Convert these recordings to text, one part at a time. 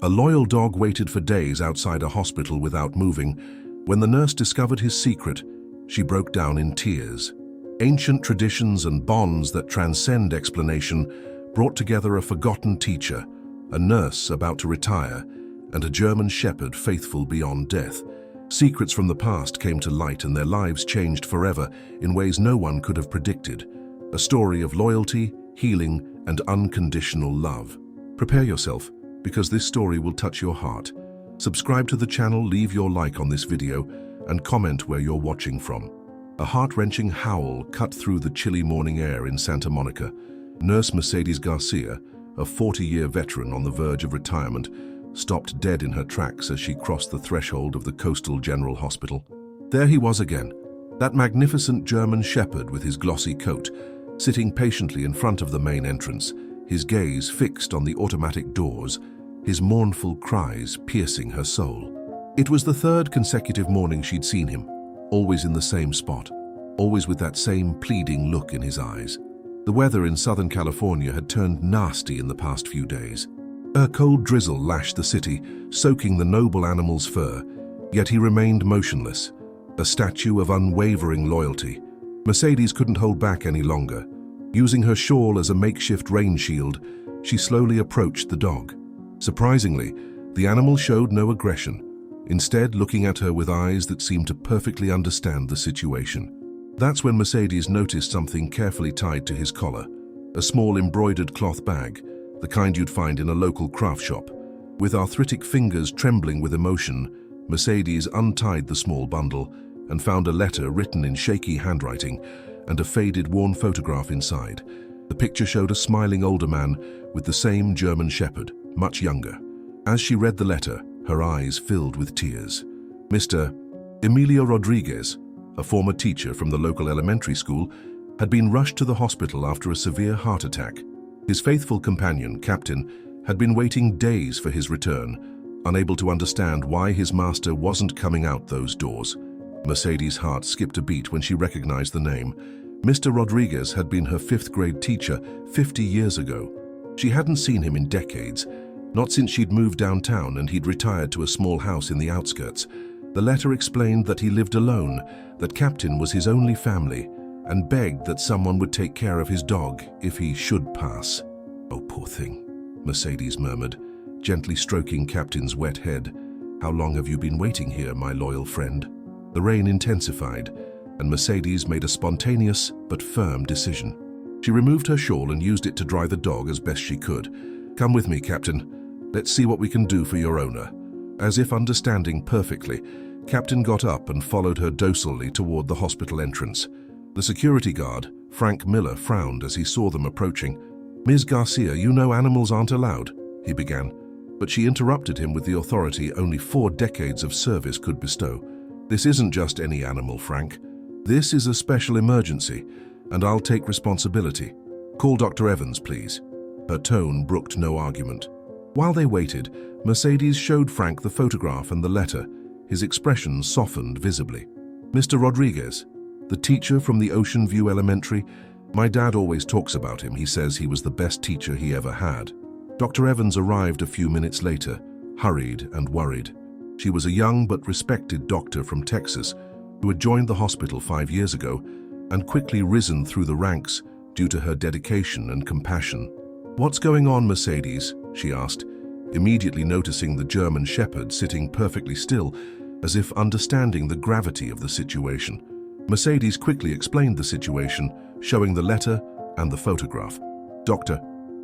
A loyal dog waited for days outside a hospital without moving. When the nurse discovered his secret, she broke down in tears. Ancient traditions and bonds that transcend explanation brought together a forgotten teacher, a nurse about to retire, and a German shepherd faithful beyond death. Secrets from the past came to light and their lives changed forever in ways no one could have predicted. A story of loyalty, healing, and unconditional love. Prepare yourself, because this story will touch your heart. Subscribe to the channel, leave your like on this video, and comment where you're watching from. A heart-wrenching howl cut through the chilly morning air in Santa Monica. Nurse Mercedes Garcia, a 40-year veteran on the verge of retirement, stopped dead in her tracks as she crossed the threshold of the Coastal General Hospital. There he was again, that magnificent German shepherd with his glossy coat, sitting patiently in front of the main entrance, his gaze fixed on the automatic doors, his mournful cries piercing her soul. It was the third consecutive morning she'd seen him, always in the same spot, always with that same pleading look in his eyes. The weather in Southern California had turned nasty in the past few days. A cold drizzle lashed the city, soaking the noble animal's fur, yet he remained motionless, a statue of unwavering loyalty. Mercedes couldn't hold back any longer. Using her shawl as a makeshift rain shield, she slowly approached the dog. Surprisingly, the animal showed no aggression, instead looking at her with eyes that seemed to perfectly understand the situation. That's when Mercedes noticed something carefully tied to his collar, a small embroidered cloth bag, the kind you'd find in a local craft shop. With arthritic fingers trembling with emotion, Mercedes untied the small bundle and found a letter written in shaky handwriting and a faded, worn photograph inside. The picture showed a smiling older man with the same German shepherd, much younger. As she read the letter, her eyes filled with tears. Mr. Emilio Rodriguez, a former teacher from the local elementary school, had been rushed to the hospital after a severe heart attack. His faithful companion, Captain, had been waiting days for his return, unable to understand why his master wasn't coming out those doors. Mercedes' heart skipped a beat when she recognized the name. Mr. Rodriguez had been her fifth-grade teacher 50 years ago. She hadn't seen him in decades, not since she'd moved downtown and he'd retired to a small house in the outskirts. The letter explained that he lived alone, that Captain was his only family, and begged that someone would take care of his dog if he should pass. "Oh, poor thing," Mercedes murmured, gently stroking Captain's wet head. "How long have you been waiting here, my loyal friend?" The rain intensified, and Mercedes made a spontaneous but firm decision. She removed her shawl and used it to dry the dog as best she could. "Come with me, Captain. Let's see what we can do for your owner." As if understanding perfectly, Captain got up and followed her docilely toward the hospital entrance. The security guard, Frank Miller, frowned as he saw them approaching. "Ms. Garcia, you know animals aren't allowed," he began, but she interrupted him with the authority only 4 decades of service could bestow. "This isn't just any animal, Frank. This is a special emergency, and I'll take responsibility. Call Dr. Evans, please." Her tone brooked no argument. While they waited, Mercedes showed Frank the photograph and the letter. His expression softened visibly. "Mr. Rodriguez, the teacher from the Ocean View Elementary, my dad always talks about him. He says he was the best teacher he ever had." Dr. Evans arrived a few minutes later, hurried and worried. She was a young but respected doctor from Texas who had joined the hospital 5 years ago and quickly risen through the ranks due to her dedication and compassion. "What's going on, Mercedes?" she asked, immediately noticing the German shepherd sitting perfectly still, as if understanding the gravity of the situation. Mercedes quickly explained the situation, showing the letter and the photograph. Dr.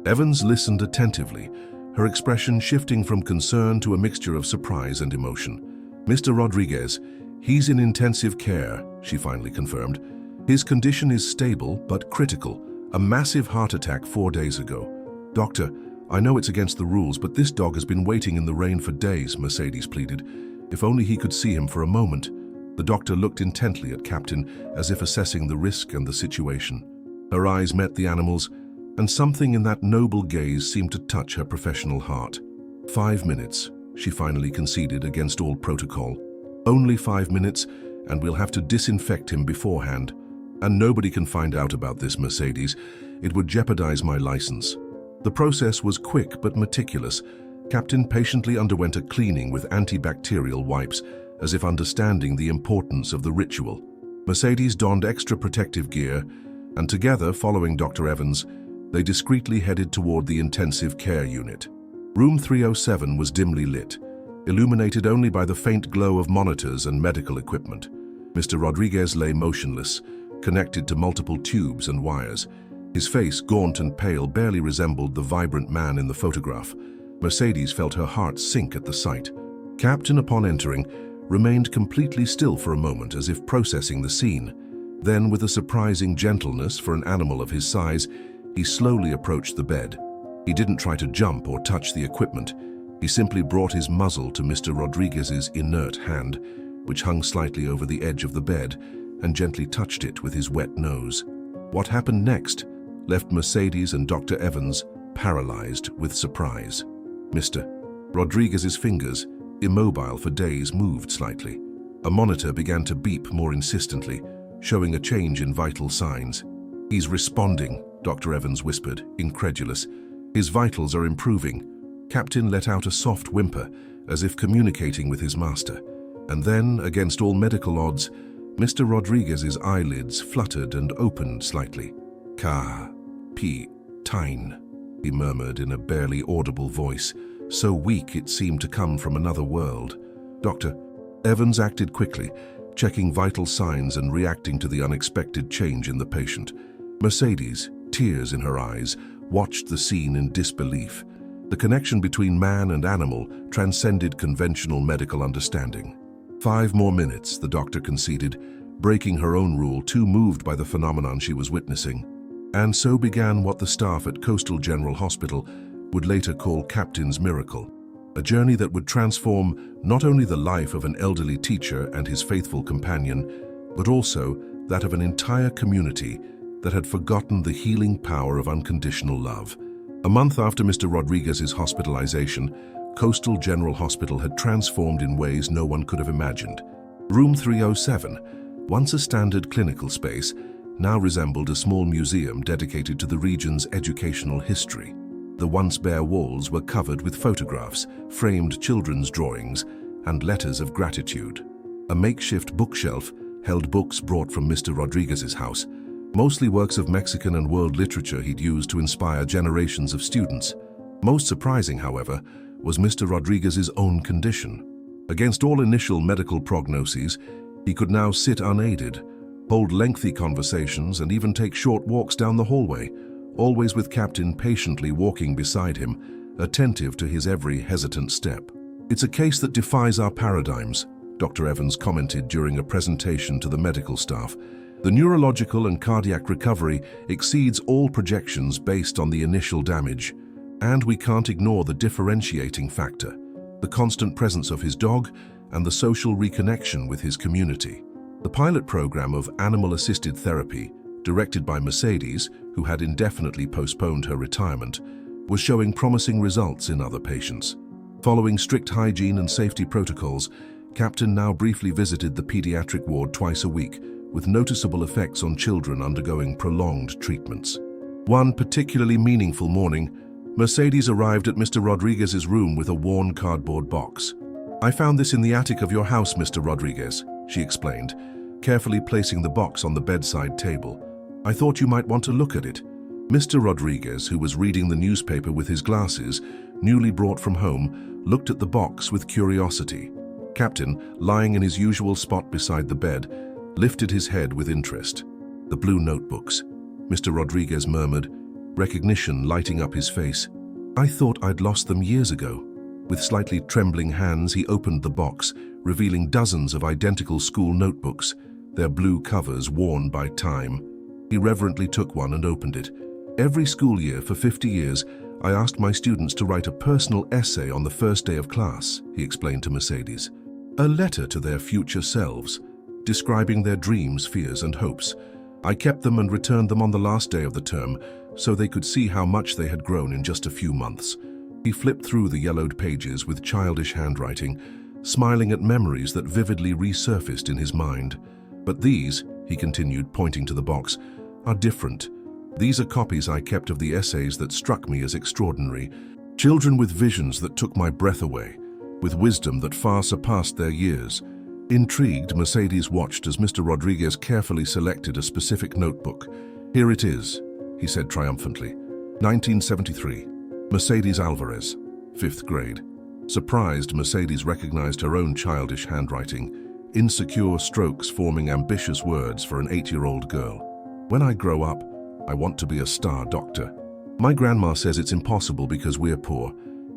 Evans listened attentively, her expression shifting from concern to a mixture of surprise and emotion. "Mr. Rodriguez, he's in intensive care," she finally confirmed. "His condition is stable but critical, a massive heart attack 4 days ago." "Doctor, I know it's against the rules, but this dog has been waiting in the rain for days," Mercedes pleaded. "If only he could see him for a moment." The doctor looked intently at Captain, as if assessing the risk and the situation. Her eyes met the animal's, and something in that noble gaze seemed to touch her professional heart. 5 minutes, she finally conceded against all protocol. "Only 5 minutes, and we'll have to disinfect him beforehand. And nobody can find out about this, Mercedes. It would jeopardize my license." The process was quick but meticulous. Captain patiently underwent a cleaning with antibacterial wipes, as if understanding the importance of the ritual. Mercedes donned extra protective gear, and together, following Dr. Evans, they discreetly headed toward the intensive care unit. Room 307 was dimly lit, illuminated only by the faint glow of monitors and medical equipment. Mr. Rodriguez lay motionless, connected to multiple tubes and wires. His face, gaunt and pale, barely resembled the vibrant man in the photograph. Mercedes felt her heart sink at the sight. Captain, upon entering, remained completely still for a moment, as if processing the scene. Then, with a surprising gentleness for an animal of his size, he slowly approached the bed. He didn't try to jump or touch the equipment. He simply brought his muzzle to Mr. Rodriguez's inert hand, which hung slightly over the edge of the bed, and gently touched it with his wet nose. What happened next left Mercedes and Dr. Evans paralyzed with surprise. Mr. Rodriguez's fingers, immobile for days, moved slightly. A monitor began to beep more insistently, showing a change in vital signs. "He's responding," Dr. Evans whispered, incredulous. "His vitals are improving." Captain let out a soft whimper, as if communicating with his master. And then, against all medical odds, Mr. Rodriguez's eyelids fluttered and opened slightly. "Tine," he murmured in a barely audible voice, so weak it seemed to come from another world. Dr. Evans acted quickly, checking vital signs and reacting to the unexpected change in the patient. Mercedes, tears in her eyes, watched the scene in disbelief. The connection between man and animal transcended conventional medical understanding. 5 more minutes, the doctor conceded, breaking her own rule, too moved by the phenomenon she was witnessing. And so began what the staff at Coastal General Hospital would later call Captain's Miracle, a journey that would transform not only the life of an elderly teacher and his faithful companion, but also that of an entire community that had forgotten the healing power of unconditional love. A month after Mr. Rodriguez's hospitalization, Coastal General Hospital had transformed in ways no one could have imagined. Room 307, once a standard clinical space, now resembled a small museum dedicated to the region's educational history. The once bare walls were covered with photographs, framed children's drawings, and letters of gratitude. A makeshift bookshelf held books brought from Mr. Rodriguez's house, mostly works of Mexican and world literature he'd used to inspire generations of students. Most surprising, however, was Mr. Rodriguez's own condition. Against all initial medical prognoses, he could now sit unaided, hold lengthy conversations, and even take short walks down the hallway, always with Captain patiently walking beside him, attentive to his every hesitant step. "It's a case that defies our paradigms," Dr. Evans commented during a presentation to the medical staff. "The neurological and cardiac recovery exceeds all projections based on the initial damage. And we can't ignore the differentiating factor, the constant presence of his dog and the social reconnection with his community." The pilot program of animal-assisted therapy, directed by Mercedes, who had indefinitely postponed her retirement, was showing promising results in other patients. Following strict hygiene and safety protocols, Captain now briefly visited the pediatric ward twice a week, with noticeable effects on children undergoing prolonged treatments. One particularly meaningful morning, Mercedes arrived at Mr. Rodriguez's room with a worn cardboard box. "I found this in the attic of your house, Mr. Rodriguez," she explained, carefully placing the box on the bedside table. "I thought you might want to look at it." Mr. Rodriguez, who was reading the newspaper with his glasses, newly brought from home, looked at the box with curiosity. Captain, lying in his usual spot beside the bed, lifted his head with interest. "The blue notebooks," Mr. Rodriguez murmured, recognition lighting up his face. "I thought I'd lost them years ago." With slightly trembling hands, he opened the box, revealing dozens of identical school notebooks, their blue covers worn by time. He reverently took one and opened it. "Every school year for 50 years, I asked my students to write a personal essay on the first day of class," he explained to Mercedes. "A letter to their future selves, describing their dreams, fears, and hopes. I kept them and returned them on the last day of the term, so they could see how much they had grown in just a few months." He flipped through the yellowed pages with childish handwriting, smiling at memories that vividly resurfaced in his mind. "But these," he continued, pointing to the box, "are different. These are copies I kept of the essays that struck me as extraordinary. Children with visions that took my breath away, with wisdom that far surpassed their years. Intrigued, Mercedes watched as Mr. Rodriguez carefully selected a specific notebook. "Here it is," he said triumphantly. 1973. Mercedes Alvarez, 5th grade. Surprised, Mercedes recognized her own childish handwriting, insecure strokes forming ambitious words for an 8-year-old girl. "When I grow up, I want to be a star doctor. My grandma says it's impossible because we're poor,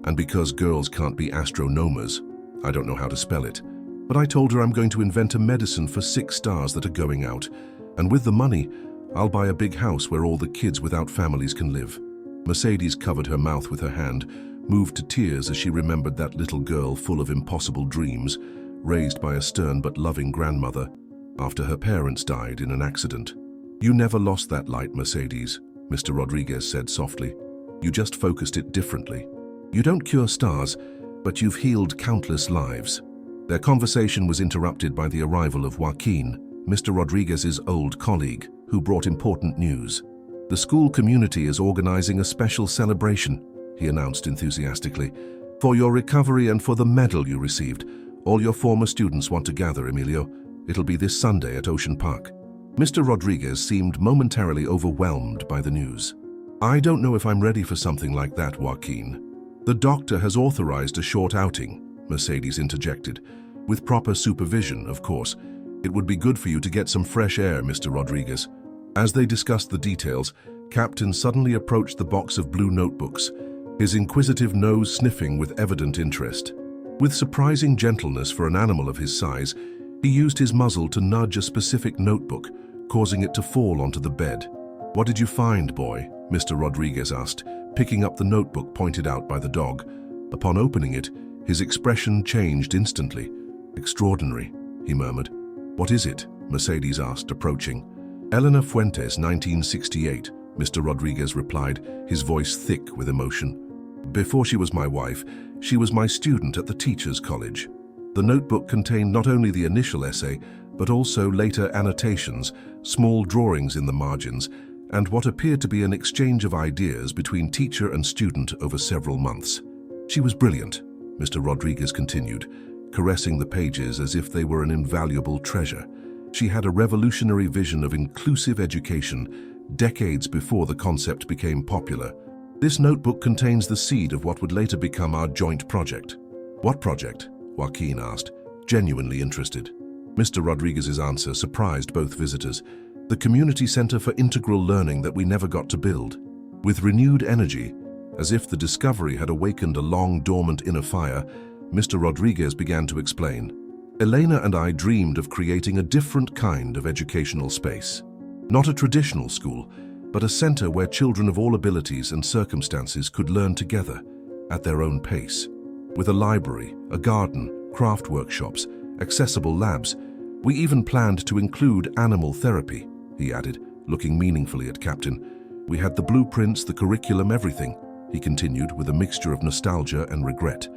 and because girls can't be astronomers. I don't know how to spell it. But I told her I'm going to invent a medicine for 6 stars that are going out, and with the money, I'll buy a big house where all the kids without families can live." Mercedes covered her mouth with her hand, moved to tears as she remembered that little girl full of impossible dreams, raised by a stern but loving grandmother, after her parents died in an accident. "You never lost that light, Mercedes," Mr. Rodriguez said softly. "You just focused it differently. You don't cure stars, but you've healed countless lives." Their conversation was interrupted by the arrival of Joaquin, Mr. Rodriguez's old colleague, who brought important news. "The school community is organizing a special celebration," he announced enthusiastically. "For your recovery and for the medal you received. All your former students want to gather, Emilio. It'll be this Sunday at Ocean Park." Mr. Rodriguez seemed momentarily overwhelmed by the news. "I don't know if I'm ready for something like that, Joaquin. The doctor has authorized a short outing," Mercedes interjected. "With proper supervision, of course. It would be good for you to get some fresh air, Mr. Rodriguez." As they discussed the details, Captain suddenly approached the box of blue notebooks, his inquisitive nose sniffing with evident interest. With surprising gentleness for an animal of his size, he used his muzzle to nudge a specific notebook, causing it to fall onto the bed. "What did you find, boy?" Mr. Rodriguez asked, picking up the notebook pointed out by the dog. Upon opening it, his expression changed instantly. "Extraordinary," he murmured. "What is it?" Mercedes asked, approaching. "Elena Fuentes, 1968, Mr. Rodriguez replied, his voice thick with emotion. "Before she was my wife, she was my student at the Teachers' College." The notebook contained not only the initial essay, but also later annotations, small drawings in the margins, and what appeared to be an exchange of ideas between teacher and student over several months. "She was brilliant," Mr. Rodriguez continued, caressing the pages as if they were an invaluable treasure. "She had a revolutionary vision of inclusive education decades before the concept became popular. This notebook contains the seed of what would later become our joint project." "What project?" Joaquin asked, genuinely interested. Mr. Rodriguez's answer surprised both visitors. "The Community Center for Integral Learning that we never got to build." With renewed energy, as if the discovery had awakened a long-dormant inner fire, Mr. Rodriguez began to explain. "Elena and I dreamed of creating a different kind of educational space. Not a traditional school, but a center where children of all abilities and circumstances could learn together, at their own pace. With a library, a garden, craft workshops, accessible labs. We even planned to include animal therapy," he added, looking meaningfully at Captain. "We had the blueprints, the curriculum, everything," he continued with a mixture of nostalgia and regret.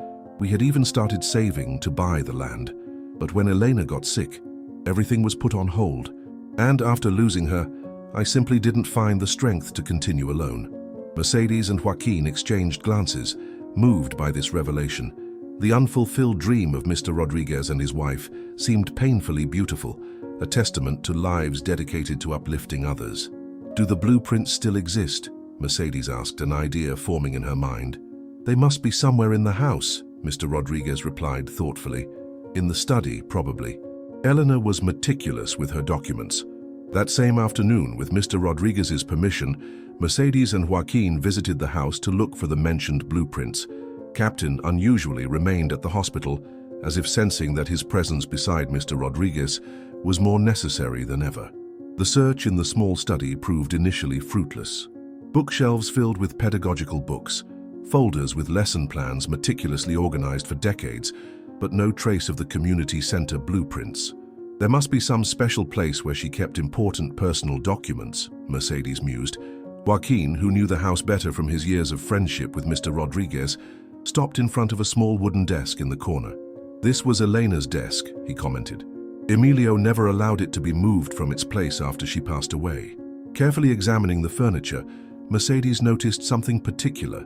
"We had even started saving to buy the land. But when Elena got sick, everything was put on hold. And after losing her, I simply didn't find the strength to continue alone." Mercedes and Joaquin exchanged glances, moved by this revelation. The unfulfilled dream of Mr. Rodriguez and his wife seemed painfully beautiful, a testament to lives dedicated to uplifting others. "Do the blueprints still exist?" Mercedes asked, an idea forming in her mind. "They must be somewhere in the house," Mr. Rodriguez replied thoughtfully. "In the study, probably." Elena was meticulous with her documents. That same afternoon, with Mr. Rodriguez's permission, Mercedes and Joaquin visited the house to look for the mentioned blueprints. Captain unusually remained at the hospital, as if sensing that his presence beside Mr. Rodriguez was more necessary than ever. The search in the small study proved initially fruitless. Bookshelves filled with pedagogical books, folders with lesson plans meticulously organized for decades, but no trace of the community center blueprints. "There must be some special place where she kept important personal documents," Mercedes mused. Joaquin, who knew the house better from his years of friendship with Mr. Rodriguez, stopped in front of a small wooden desk in the corner. "This was Elena's desk," he commented. "Emilio never allowed it to be moved from its place after she passed away." Carefully examining the furniture, Mercedes noticed something particular,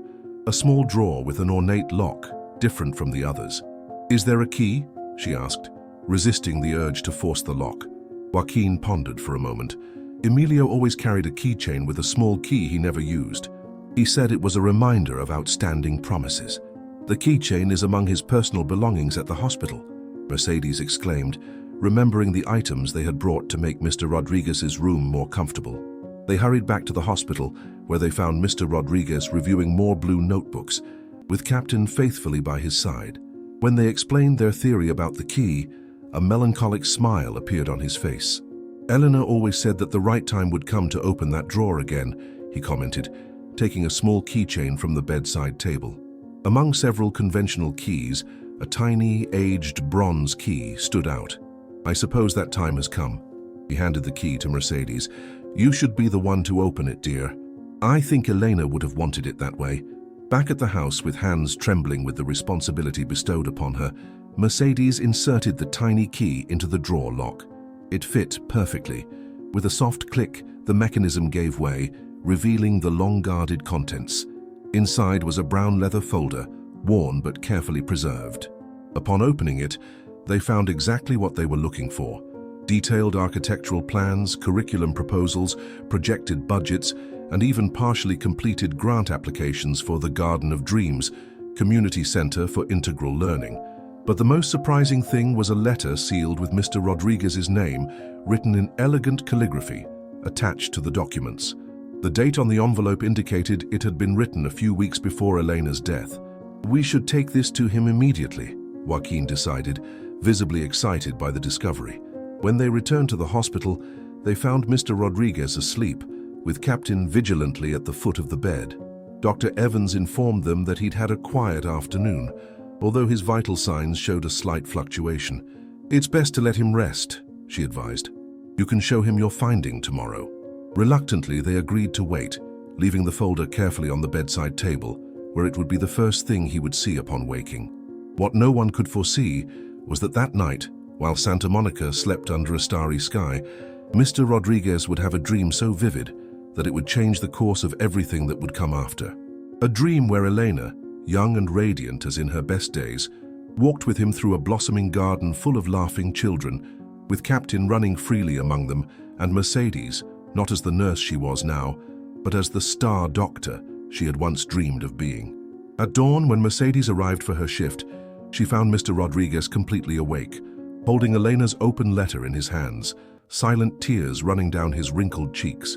a small drawer with an ornate lock, different from the others. "Is there a key?" she asked, resisting the urge to force the lock. Joaquin pondered for a moment. Emilio always carried a keychain with a small key he never used. He said it was a reminder of outstanding promises. "The keychain is among his personal belongings at the hospital," Mercedes exclaimed, remembering the items they had brought to make Mr. Rodriguez's room more comfortable. They hurried back to the hospital, where they found Mr. Rodriguez reviewing more blue notebooks, with Captain faithfully by his side. When they explained their theory about the key, a melancholic smile appeared on his face. "Eleanor always said that the right time would come to open that drawer again," he commented, taking a small keychain from the bedside table. Among several conventional keys, a tiny, aged bronze key stood out. "I suppose that time has come." He handed the key to Mercedes. "You should be the one to open it, dear." "I think Elena would have wanted it that way." Back at the house, with hands trembling with the responsibility bestowed upon her, Mercedes inserted the tiny key into the drawer lock. It fit perfectly. With a soft click, the mechanism gave way, revealing the long-guarded contents. Inside was a brown leather folder, worn but carefully preserved. Upon opening it, they found exactly what they were looking for: detailed architectural plans, curriculum proposals, projected budgets, and even partially completed grant applications for the Garden of Dreams, Community Center for Integral Learning. But the most surprising thing was a letter sealed with Mr. Rodriguez's name, written in elegant calligraphy, attached to the documents. The date on the envelope indicated it had been written a few weeks before Elena's death. "We should take this to him immediately," Joaquin decided, visibly excited by the discovery. When they returned to the hospital, they found Mr. Rodriguez asleep, with Captain vigilantly at the foot of the bed. Dr. Evans informed them that he'd had a quiet afternoon, although his vital signs showed a slight fluctuation. "It's best to let him rest," she advised. "You can show him your finding tomorrow." Reluctantly, they agreed to wait, leaving the folder carefully on the bedside table, where it would be the first thing he would see upon waking. What no one could foresee was that night, while Santa Monica slept under a starry sky, Mr. Rodriguez would have a dream so vivid that it would change the course of everything that would come after. A dream where Elena, young and radiant as in her best days, walked with him through a blossoming garden full of laughing children, with Captain running freely among them, and Mercedes, not as the nurse she was now, but as the star doctor she had once dreamed of being. At dawn, when Mercedes arrived for her shift, she found Mr. Rodriguez completely awake, holding Elena's open letter in his hands, silent tears running down his wrinkled cheeks.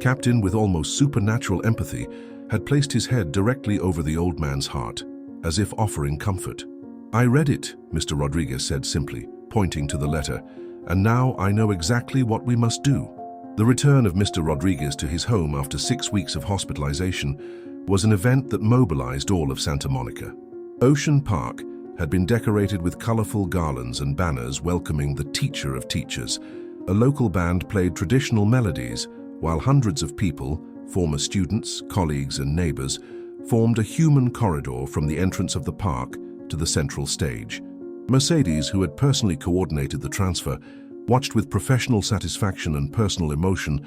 Captain, with almost supernatural empathy, had placed his head directly over the old man's heart, as if offering comfort. "I read it," Mr. Rodriguez said simply, pointing to the letter, "and now I know exactly what we must do." The return of Mr. Rodriguez to his home after 6 weeks of hospitalization was an event that mobilized all of Santa Monica. Ocean Park had been decorated with colorful garlands and banners welcoming the teacher of teachers. A local band played traditional melodies, while hundreds of people, former students, colleagues, and neighbors, formed a human corridor from the entrance of the park to the central stage. Mercedes, who had personally coordinated the transfer, watched with professional satisfaction and personal emotion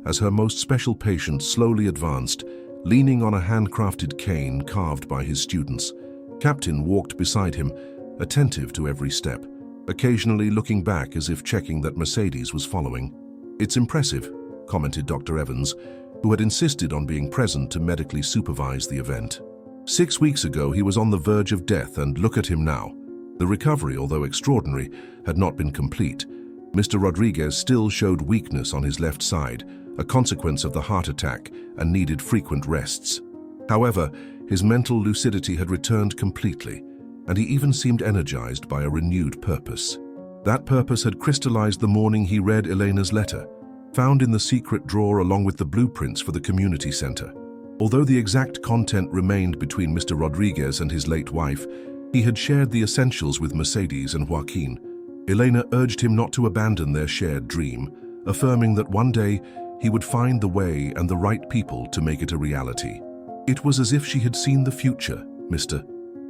as her most special patient slowly advanced, leaning on a handcrafted cane carved by his students. Captain walked beside him, attentive to every step, occasionally looking back as if checking that Mercedes was following. "It's impressive," commented Dr. Evans, who had insisted on being present to medically supervise the event. 6 weeks ago, he was on the verge of death, and look at him now. The recovery, although extraordinary, had not been complete. Mr. Rodriguez still showed weakness on his left side, a consequence of the heart attack, and needed frequent rests. However, his mental lucidity had returned completely, and he even seemed energized by a renewed purpose. That purpose had crystallized the morning he read Elena's letter, found in the secret drawer along with the blueprints for the community center. Although the exact content remained between Mr. Rodriguez and his late wife, he had shared the essentials with Mercedes and Joaquin. Elena urged him not to abandon their shared dream, affirming that one day he would find the way and the right people to make it a reality. "It was as if she had seen the future," Mr.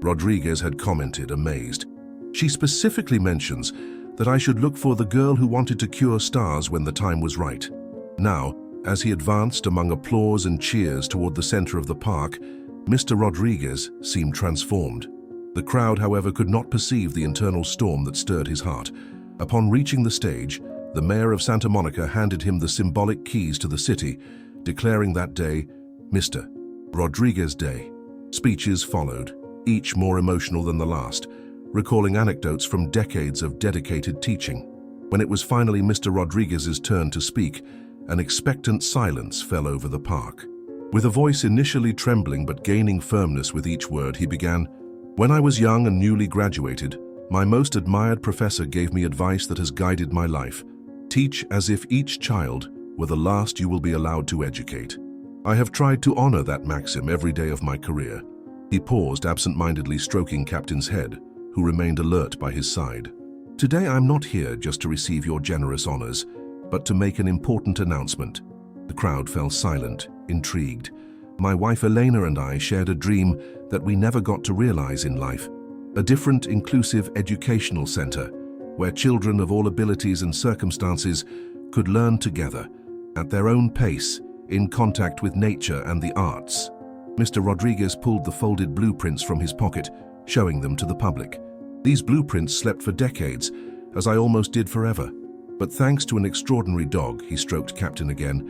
Rodriguez had commented, amazed. "She specifically mentions that I should look for the girl who wanted to cure stars when the time was right." Now, as he advanced among applause and cheers toward the center of the park, Mr. Rodriguez seemed transformed. The crowd, however, could not perceive the internal storm that stirred his heart. Upon reaching the stage, the mayor of Santa Monica handed him the symbolic keys to the city, declaring that day Mr. Rodriguez Day. Speeches followed, each more emotional than the last, recalling anecdotes from decades of dedicated teaching. When it was finally Mr. Rodriguez's turn to speak, an expectant silence fell over the park. With a voice initially trembling but gaining firmness with each word, he began, "When I was young and newly graduated, my most admired professor gave me advice that has guided my life. Teach as if each child were the last you will be allowed to educate. I have tried to honor that maxim every day of my career." He paused, absent-mindedly stroking Captain's head, who remained alert by his side. "Today I'm not here just to receive your generous honors, but to make an important announcement." The crowd fell silent, intrigued. "My wife Elena and I shared a dream that we never got to realize in life. A different, inclusive educational center, where children of all abilities and circumstances could learn together, at their own pace, in contact with nature and the arts." Mr. Rodriguez pulled the folded blueprints from his pocket, showing them to the public. "These blueprints slept for decades, as I almost did forever. But thanks to an extraordinary dog," he stroked Captain again,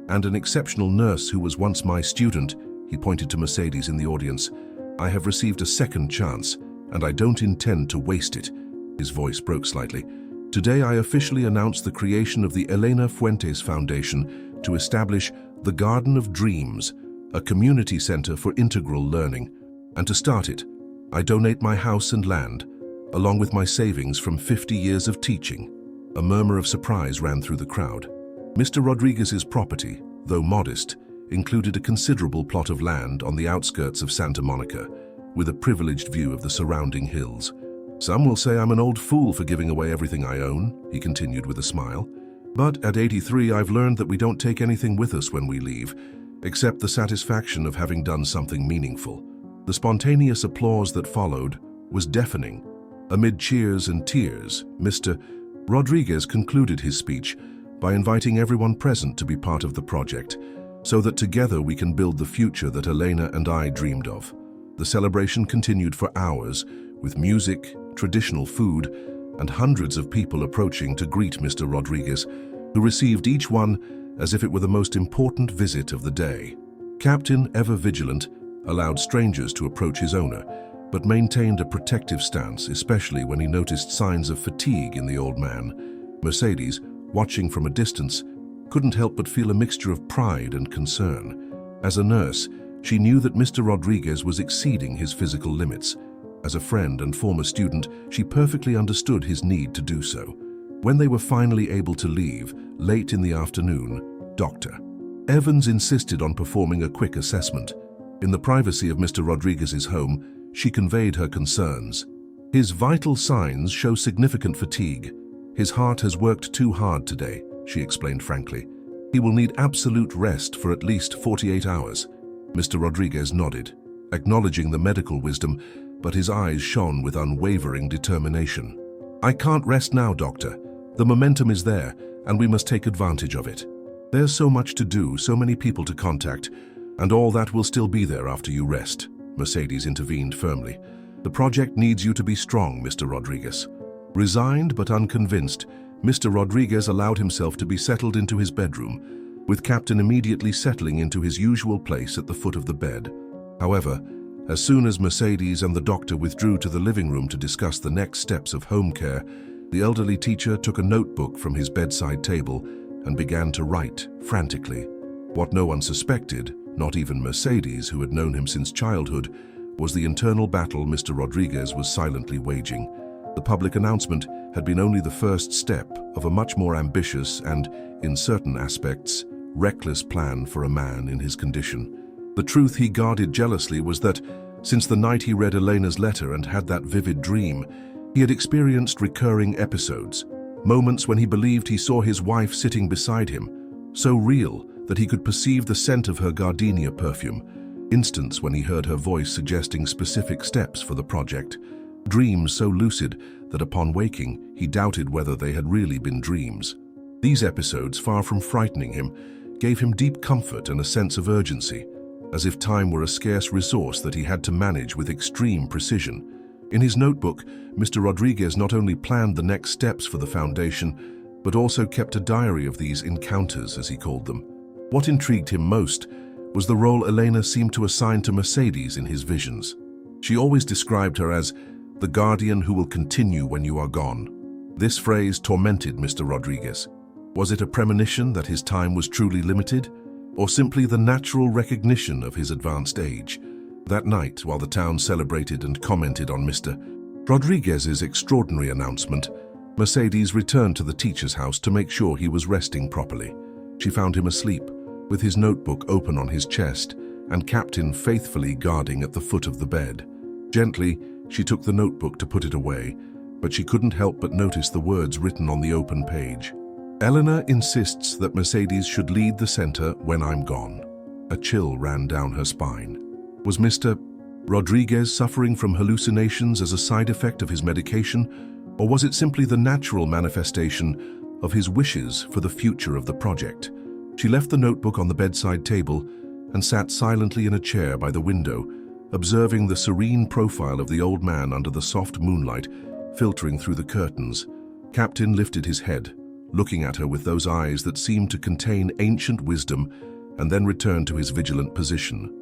"and an exceptional nurse who was once my student," he pointed to Mercedes in the audience, "I have received a second chance, and I don't intend to waste it." His voice broke slightly. "Today I officially announce the creation of the Elena Fuentes Foundation to establish the Garden of Dreams, a community center for integral learning. And to start it, I donate my house and land, along with my savings from 50 years of teaching." A murmur of surprise ran through the crowd. Mr. Rodriguez's property, though modest, included a considerable plot of land on the outskirts of Santa Monica, with a privileged view of the surrounding hills. "Some will say I'm an old fool for giving away everything I own," he continued with a smile. "But at 83, I've learned that we don't take anything with us when we leave, except the satisfaction of having done something meaningful." The spontaneous applause that followed was deafening. Amid cheers and tears, Mr. Rodriguez concluded his speech by inviting everyone present to be part of the project, so that together we can build the future that Elena and I dreamed of. The celebration continued for hours, with music, traditional food, and hundreds of people approaching to greet Mr. Rodriguez, who received each one as if it were the most important visit of the day. Captain, ever vigilant, allowed strangers to approach his owner, but maintained a protective stance, especially when he noticed signs of fatigue in the old man. Mercedes, watching from a distance, couldn't help but feel a mixture of pride and concern. As a nurse, she knew that Mr. Rodriguez was exceeding his physical limits. As a friend and former student, she perfectly understood his need to do so. When they were finally able to leave, late in the afternoon, Dr. Evans insisted on performing a quick assessment. In the privacy of Mr. Rodriguez's home, she conveyed her concerns. "His vital signs show significant fatigue. His heart has worked too hard today," she explained frankly. "He will need absolute rest for at least 48 hours. Mr. Rodriguez nodded, acknowledging the medical wisdom, but his eyes shone with unwavering determination. "I can't rest now, Doctor. The momentum is there, and we must take advantage of it. There's so much to do, so many people to contact, and all that will still be there after you rest," Mercedes intervened firmly. "The project needs you to be strong, Mr. Rodriguez." Resigned but unconvinced, Mr. Rodriguez allowed himself to be settled into his bedroom, with Captain immediately settling into his usual place at the foot of the bed. However, as soon as Mercedes and the doctor withdrew to the living room to discuss the next steps of home care, the elderly teacher took a notebook from his bedside table and began to write frantically. What no one suspected, not even Mercedes, who had known him since childhood, was the internal battle Mr. Rodriguez was silently waging. The public announcement had been only the first step of a much more ambitious and, in certain aspects, reckless plan for a man in his condition. The truth he guarded jealously was that, since the night he read Elena's letter and had that vivid dream, he had experienced recurring episodes, moments when he believed he saw his wife sitting beside him, so real that he could perceive the scent of her gardenia perfume, instants when he heard her voice suggesting specific steps for the project, dreams so lucid that upon waking he doubted whether they had really been dreams. These episodes, far from frightening him, gave him deep comfort and a sense of urgency. as if time were a scarce resource that he had to manage with extreme precision. In his notebook, Mr. Rodriguez not only planned the next steps for the foundation, but also kept a diary of these encounters, as he called them. What intrigued him most was the role Elena seemed to assign to Mercedes in his visions. She always described her as the guardian who will continue when you are gone. This phrase tormented Mr. Rodriguez. Was it a premonition that his time was truly limited, or simply the natural recognition of his advanced age? That night, while the town celebrated and commented on Mr. Rodriguez's extraordinary announcement, Mercedes returned to the teacher's house to make sure he was resting properly. She found him asleep, with his notebook open on his chest, and Captain faithfully guarding at the foot of the bed. Gently, she took the notebook to put it away, but she couldn't help but notice the words written on the open page. Eleanor insists that Mercedes should lead the center when I'm gone. A chill ran down her spine. Was Mr. Rodriguez suffering from hallucinations as a side effect of his medication, or was it simply the natural manifestation of his wishes for the future of the project? She left the notebook on the bedside table and sat silently in a chair by the window, observing the serene profile of the old man under the soft moonlight filtering through the curtains. Captain lifted his head, looking at her with those eyes that seemed to contain ancient wisdom, and then returned to his vigilant position.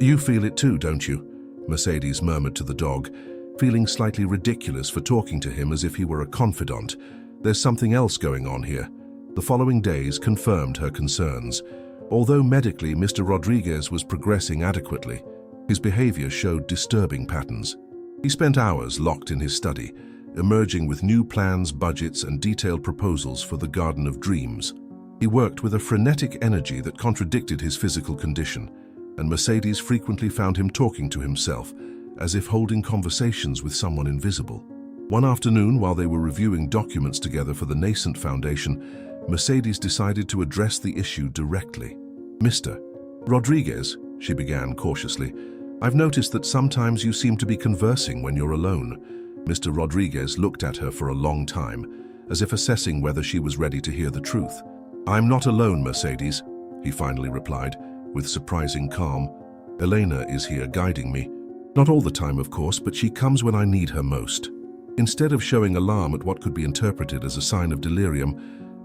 "You feel it too, don't you?" Mercedes murmured to the dog, feeling slightly ridiculous for talking to him as if he were a confidant. "There's something else going on here." The following days confirmed her concerns. Although medically Mr. Rodriguez was progressing adequately, his behavior showed disturbing patterns. He spent hours locked in his study, emerging with new plans, budgets, and detailed proposals for the Garden of Dreams. He worked with a frenetic energy that contradicted his physical condition, and Mercedes frequently found him talking to himself, as if holding conversations with someone invisible. One afternoon, while they were reviewing documents together for the nascent foundation, Mercedes decided to address the issue directly. "Mr. Rodriguez," she began cautiously, "I've noticed that sometimes you seem to be conversing when you're alone." Mr. Rodriguez looked at her for a long time, as if assessing whether she was ready to hear the truth. "I'm not alone, Mercedes," he finally replied, with surprising calm. "Elena is here guiding me. Not all the time, of course, but she comes when I need her most." Instead of showing alarm at what could be interpreted as a sign of delirium,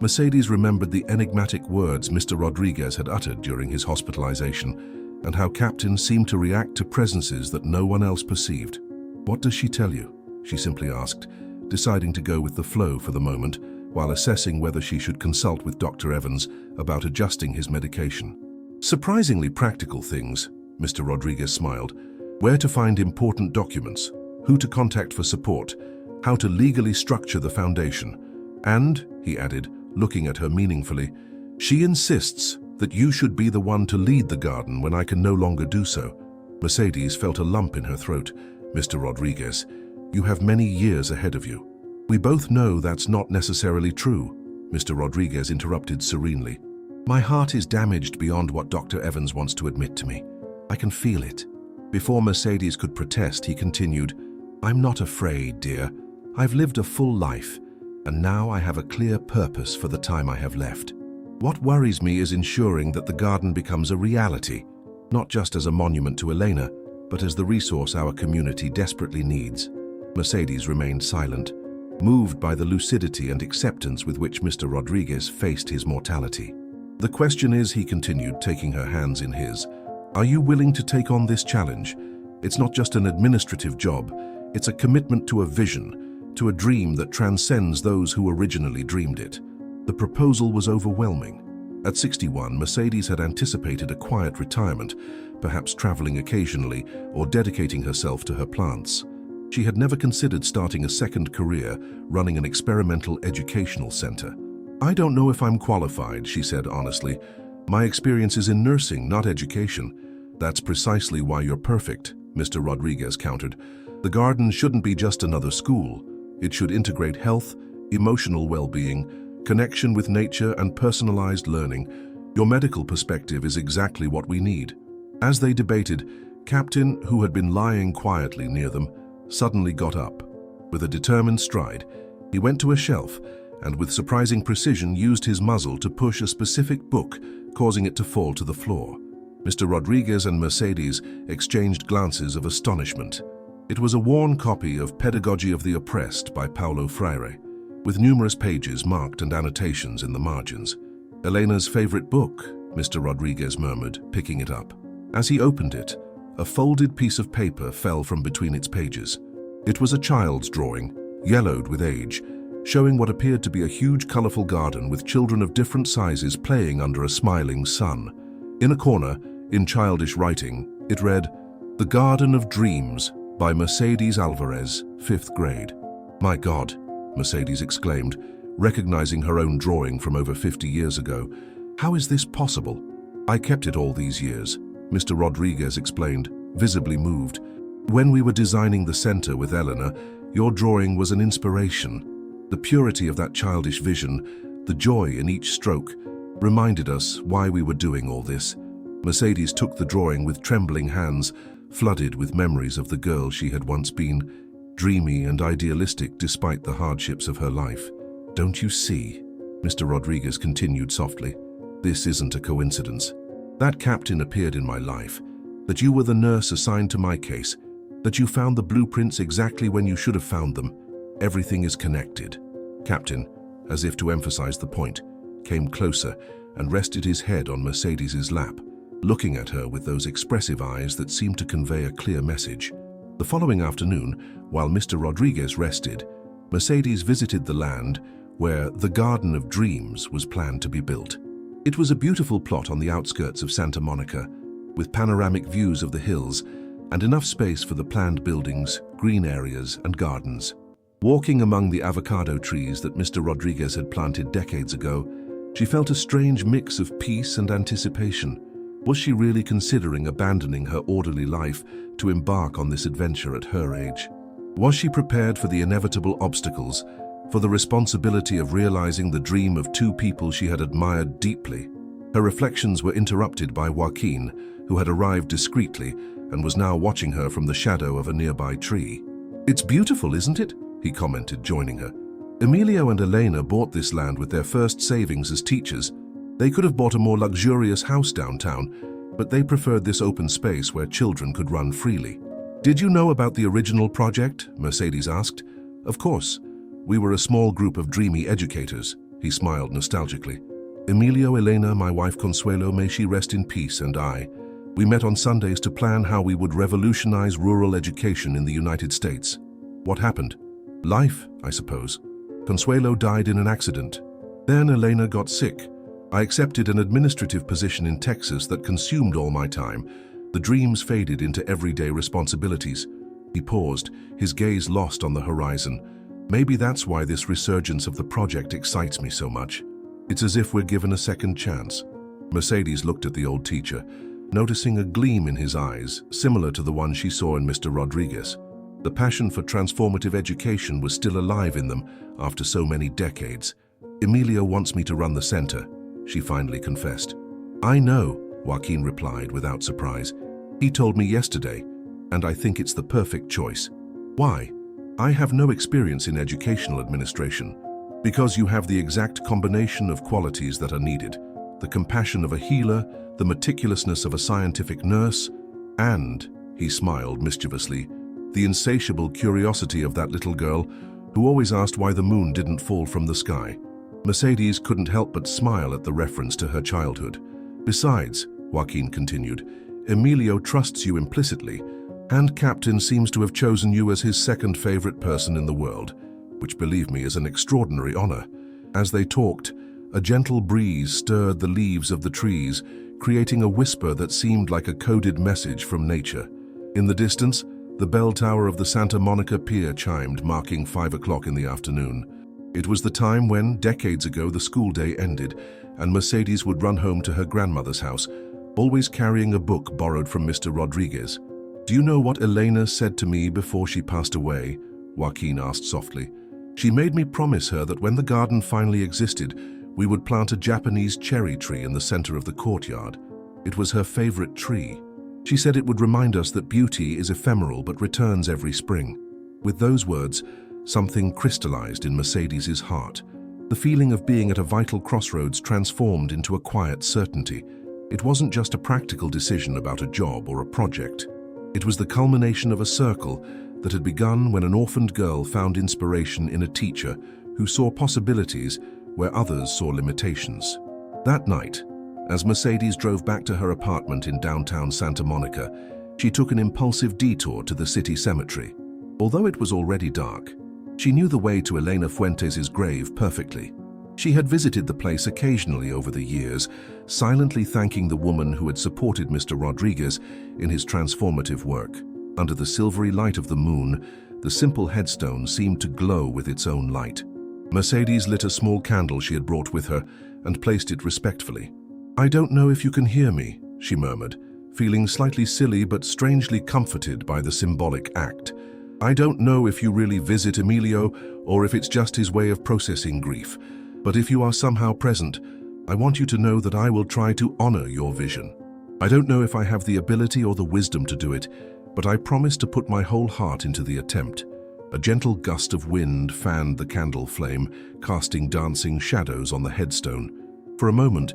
Mercedes remembered the enigmatic words Mr. Rodriguez had uttered during his hospitalization, and how Captain seemed to react to presences that no one else perceived. "What does she tell you?" she simply asked, deciding to go with the flow for the moment, while assessing whether she should consult with Dr. Evans about adjusting his medication. "Surprisingly practical things," Mr. Rodriguez smiled. "Where to find important documents, who to contact for support, how to legally structure the foundation. And," he added, looking at her meaningfully, "she insists that you should be the one to lead the garden when I can no longer do so." Mercedes felt a lump in her throat. "Mr. Rodriguez, you have many years ahead of you." "We both know that's not necessarily true," Mr. Rodriguez interrupted serenely. "My heart is damaged beyond what Dr. Evans wants to admit to me. I can feel it." Before Mercedes could protest, he continued, "I'm not afraid, dear. I've lived a full life, and now I have a clear purpose for the time I have left. What worries me is ensuring that the garden becomes a reality, not just as a monument to Elena, but as the resource our community desperately needs." Mercedes remained silent, moved by the lucidity and acceptance with which Mr. Rodriguez faced his mortality. "The question is," he continued, taking her hands in his, "are you willing to take on this challenge? It's not just an administrative job, it's a commitment to a vision, to a dream that transcends those who originally dreamed it." The proposal was overwhelming. At 61, Mercedes had anticipated a quiet retirement, perhaps traveling occasionally or dedicating herself to her plants. She had never considered starting a second career, running an experimental educational center. "I don't know if I'm qualified," she said honestly. "My experience is in nursing, not education." "That's precisely why you're perfect," Mr. Rodriguez countered. "The garden shouldn't be just another school. It should integrate health, emotional well-being, connection with nature, and personalized learning. Your medical perspective is exactly what we need." As they debated, Captain, who had been lying quietly near them, suddenly got up. With a determined stride, he went to a shelf and with surprising precision used his muzzle to push a specific book, causing it to fall to the floor. Mr. Rodriguez and Mercedes exchanged glances of astonishment. It was a worn copy of Pedagogy of the Oppressed by Paulo Freire, with numerous pages marked and annotations in the margins. "Elena's favorite book," Mr. Rodriguez murmured, picking it up. As he opened it, a folded piece of paper fell from between its pages. It was a child's drawing, yellowed with age, showing what appeared to be a huge, colorful garden with children of different sizes playing under a smiling sun. In a corner, in childish writing, it read, "The Garden of Dreams by Mercedes Alvarez, 5th grade." "My God," Mercedes exclaimed, recognizing her own drawing from over 50 years ago. "How is this possible?" "I kept it all these years," Mr. Rodriguez explained, visibly moved. "When we were designing the center with Elena, your drawing was an inspiration. The purity of that childish vision, the joy in each stroke, reminded us why we were doing all this." Mercedes took the drawing with trembling hands, flooded with memories of the girl she had once been, dreamy and idealistic despite the hardships of her life. "Don't you see?" Mr. Rodriguez continued softly. "This isn't a coincidence. That captain appeared in my life, that you were the nurse assigned to my case, that you found the blueprints exactly when you should have found them. Everything is connected." Captain, as if to emphasize the point, came closer and rested his head on Mercedes's lap, looking at her with those expressive eyes that seemed to convey a clear message. The following afternoon, while Mr. Rodriguez rested, Mercedes visited the land where the Garden of Dreams was planned to be built. It was a beautiful plot on the outskirts of Santa Monica, with panoramic views of the hills and enough space for the planned buildings, green areas, and gardens. Walking among the avocado trees that Mr. Rodriguez had planted decades ago, she felt a strange mix of peace and anticipation. Was she really considering abandoning her orderly life to embark on this adventure at her age? Was she prepared for the inevitable obstacles, for the responsibility of realizing the dream of two people she had admired deeply? Her reflections were interrupted by Joaquin, who had arrived discreetly and was now watching her from the shadow of a nearby tree. "It's beautiful, isn't it?" he commented, joining her. "Emilio and Elena bought this land with their first savings as teachers. They could have bought a more luxurious house downtown, but they preferred this open space where children could run freely." "Did you know about the original project?" Mercedes asked. "Of course. We were a small group of dreamy educators," he smiled nostalgically. "Emilio, Elena, my wife Consuelo, may she rest in peace, and I. We met on Sundays to plan how we would revolutionize rural education in the United States. What happened? Life, I suppose. Consuelo died in an accident. Then Elena got sick. I accepted an administrative position in Texas that consumed all my time. The dreams faded into everyday responsibilities." He paused, his gaze lost on the horizon. "Maybe that's why this resurgence of the project excites me so much. It's as if we're given a second chance." Mercedes looked at the old teacher, noticing a gleam in his eyes, similar to the one she saw in Mr. Rodriguez. The passion for transformative education was still alive in them after so many decades. "Emilio wants me to run the center," she finally confessed. "I know," Joaquin replied without surprise. "He told me yesterday, and I think it's the perfect choice." "Why?" "I have no experience in educational administration." "Because you have the exact combination of qualities that are needed. The compassion of a healer, the meticulousness of a scientific nurse, and," he smiled mischievously, "the insatiable curiosity of that little girl who always asked why the moon didn't fall from the sky." Mercedes couldn't help but smile at the reference to her childhood. "Besides," Joaquin continued, "Emilio trusts you implicitly, and Captain seems to have chosen you as his second favorite person in the world, which, believe me, is an extraordinary honor." As they talked, a gentle breeze stirred the leaves of the trees, creating a whisper that seemed like a coded message from nature. In the distance, the bell tower of the Santa Monica Pier chimed, marking 5 o'clock in the afternoon. It was the time when, decades ago, the school day ended, and Mercedes would run home to her grandmother's house, always carrying a book borrowed from Mr. Rodriguez. "Do you know what Elena said to me before she passed away?" Joaquin asked softly. "She made me promise her that when the garden finally existed, we would plant a Japanese cherry tree in the center of the courtyard. It was her favorite tree. She said it would remind us that beauty is ephemeral but returns every spring." With those words, something crystallized in Mercedes's heart. The feeling of being at a vital crossroads transformed into a quiet certainty. It wasn't just a practical decision about a job or a project. It was the culmination of a circle that had begun when an orphaned girl found inspiration in a teacher who saw possibilities where others saw limitations. That night, as Mercedes drove back to her apartment in downtown Santa Monica, she took an impulsive detour to the city cemetery. Although it was already dark, she knew the way to Elena Fuentes' grave perfectly. She had visited the place occasionally over the years, silently thanking the woman who had supported Mr. Rodriguez in his transformative work. Under the silvery light of the moon, the simple headstone seemed to glow with its own light. Mercedes lit a small candle she had brought with her and placed it respectfully. "I don't know if you can hear me," she murmured, feeling slightly silly but strangely comforted by the symbolic act. "I don't know if you really visit Emilio or if it's just his way of processing grief. But if you are somehow present, I want you to know that I will try to honor your vision. I don't know if I have the ability or the wisdom to do it, but I promise to put my whole heart into the attempt." A gentle gust of wind fanned the candle flame, casting dancing shadows on the headstone. For a moment,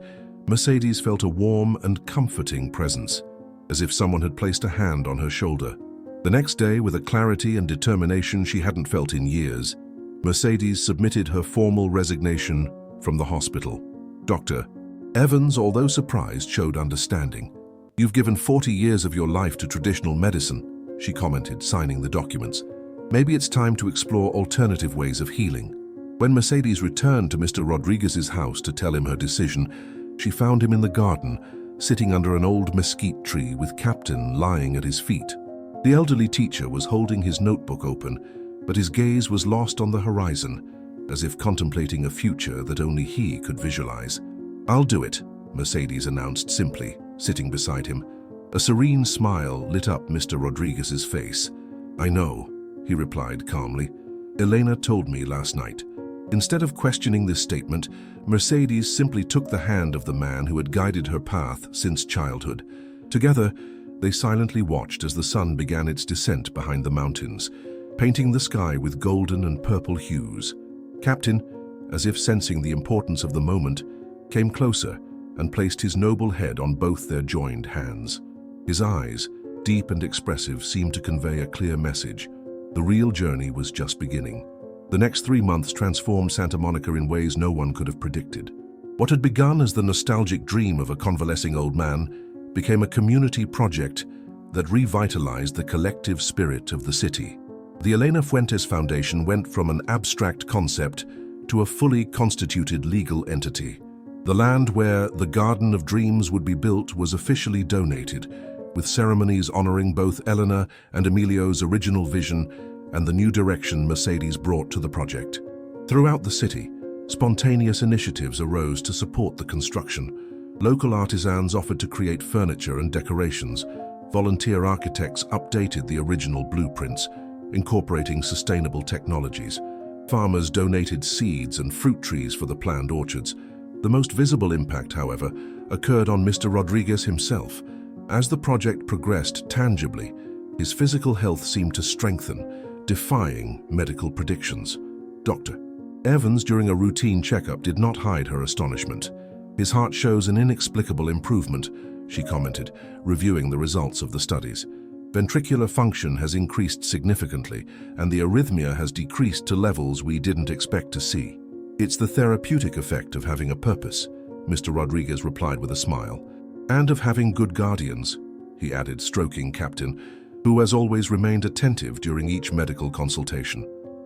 Mercedes felt a warm and comforting presence, as if someone had placed a hand on her shoulder. The next day, with a clarity and determination she hadn't felt in years, Mercedes submitted her formal resignation from the hospital. Dr. Evans, although surprised, showed understanding. "You've given 40 years of your life to traditional medicine," she commented, signing the documents. "Maybe it's time to explore alternative ways of healing." When Mercedes returned to Mr. Rodriguez's house to tell him her decision, she found him in the garden, sitting under an old mesquite tree with Captain lying at his feet. The elderly teacher was holding his notebook open, but his gaze was lost on the horizon, as if contemplating a future that only he could visualize. "I'll do it," Mercedes announced simply, sitting beside him. A serene smile lit up Mr. Rodriguez's face. "I know," he replied calmly. "Elena told me last night." Instead of questioning this statement, Mercedes simply took the hand of the man who had guided her path since childhood. Together, they silently watched as the sun began its descent behind the mountains, painting the sky with golden and purple hues. Captain, as if sensing the importance of the moment, came closer and placed his noble head on both their joined hands. His eyes, deep and expressive, seemed to convey a clear message. The real journey was just beginning. The next 3 months transformed Santa Monica in ways no one could have predicted. What had begun as the nostalgic dream of a convalescing old man became a community project that revitalized the collective spirit of the city. The Elena Fuentes Foundation went from an abstract concept to a fully constituted legal entity. The land where the Garden of Dreams would be built was officially donated, with ceremonies honoring both Elena and Emilio's original vision and the new direction Mercedes brought to the project. Throughout the city, spontaneous initiatives arose to support the construction. Local artisans offered to create furniture and decorations. Volunteer architects updated the original blueprints, incorporating sustainable technologies. Farmers donated seeds and fruit trees for the planned orchards. The most visible impact, however, occurred on Mr. Rodriguez himself. As the project progressed tangibly, his physical health seemed to strengthen, defying medical predictions. Dr. Evans, during a routine checkup, did not hide her astonishment. "His heart shows an inexplicable improvement," she commented, reviewing the results of the studies. "Ventricular function has increased significantly, and the arrhythmia has decreased to levels we didn't expect to see. It's the therapeutic effect of having a purpose," Mr. Rodriguez replied with a smile. "And of having good guardians," he added, stroking Captain, who has always remained attentive during each medical consultation.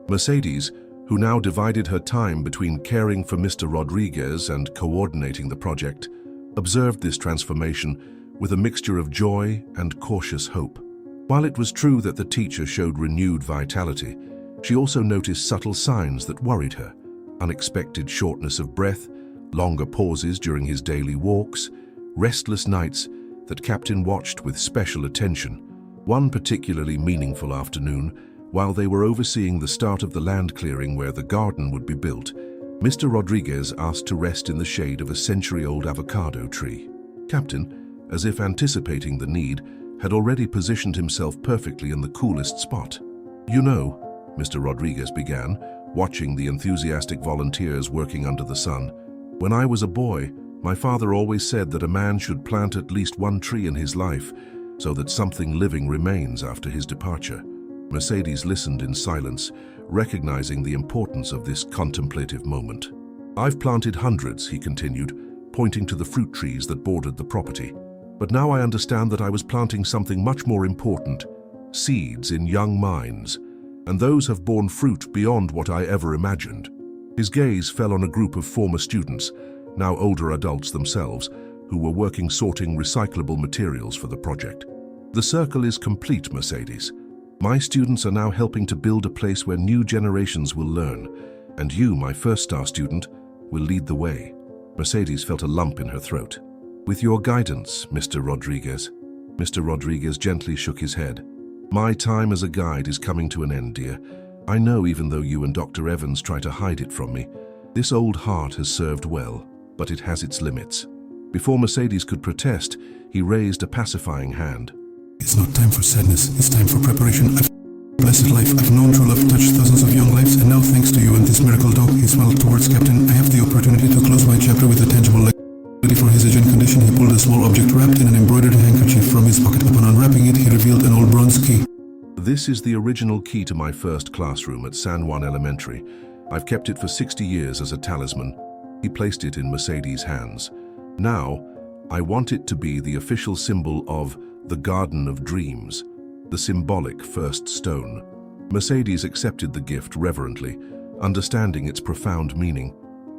Mercedes, who now divided her time between caring for Mr. Rodriguez and coordinating the project, observed this transformation with a mixture of joy and cautious hope. While it was true that the teacher showed renewed vitality, she also noticed subtle signs that worried her: unexpected shortness of breath, longer pauses during his daily walks, restless nights that Captain watched with special attention. One particularly meaningful afternoon, while they were overseeing the start of the land clearing where the garden would be built, Mr. Rodriguez asked to rest in the shade of a century-old avocado tree. Captain, as if anticipating the need, had already positioned himself perfectly in the coolest spot. "You know," Mr. Rodriguez began, watching the enthusiastic volunteers working under the sun, "when I was a boy, My father always said that a man should plant at least one tree in his life so that something living remains after his departure. Mercedes listened in silence, recognizing the importance of this contemplative moment. I've planted hundreds, he continued, pointing to the fruit trees that bordered the property. But now I understand that I was planting something much more important, seeds in young minds, and those have borne fruit beyond what I ever imagined. His gaze fell on a group of former students, now older adults themselves, who were working sorting recyclable materials for the project. The circle is complete, Mercedes. My students are now helping to build a place where new generations will learn, and you, my first-star student, will lead the way. Mercedes felt a lump in her throat. With your guidance, Mr. Rodriguez. Mr. Rodriguez gently shook his head. My time as a guide is coming to an end, dear. I know even though you and Dr. Evans try to hide it from me, this old heart has served well, but it has its limits. Before Mercedes could protest, he raised a pacifying hand. It's not time for sadness, it's time for preparation. I've blessed life, I've known true love touch thousands of young lives, and now thanks to you and this miracle dog, he smiled towards Captain, I have the opportunity to close my chapter with a tangible legacy. For his aging condition, he pulled a small object wrapped in an embroidered handkerchief from his pocket. Upon unwrapping it, he revealed an old bronze key. This is the original key to my first classroom at San Juan Elementary. I've kept it for 60 years as a talisman. He placed it in Mercedes' hands. Now, I want it to be the official symbol of the Garden of Dreams, the symbolic first stone. Mercedes accepted the gift reverently, understanding its profound meaning.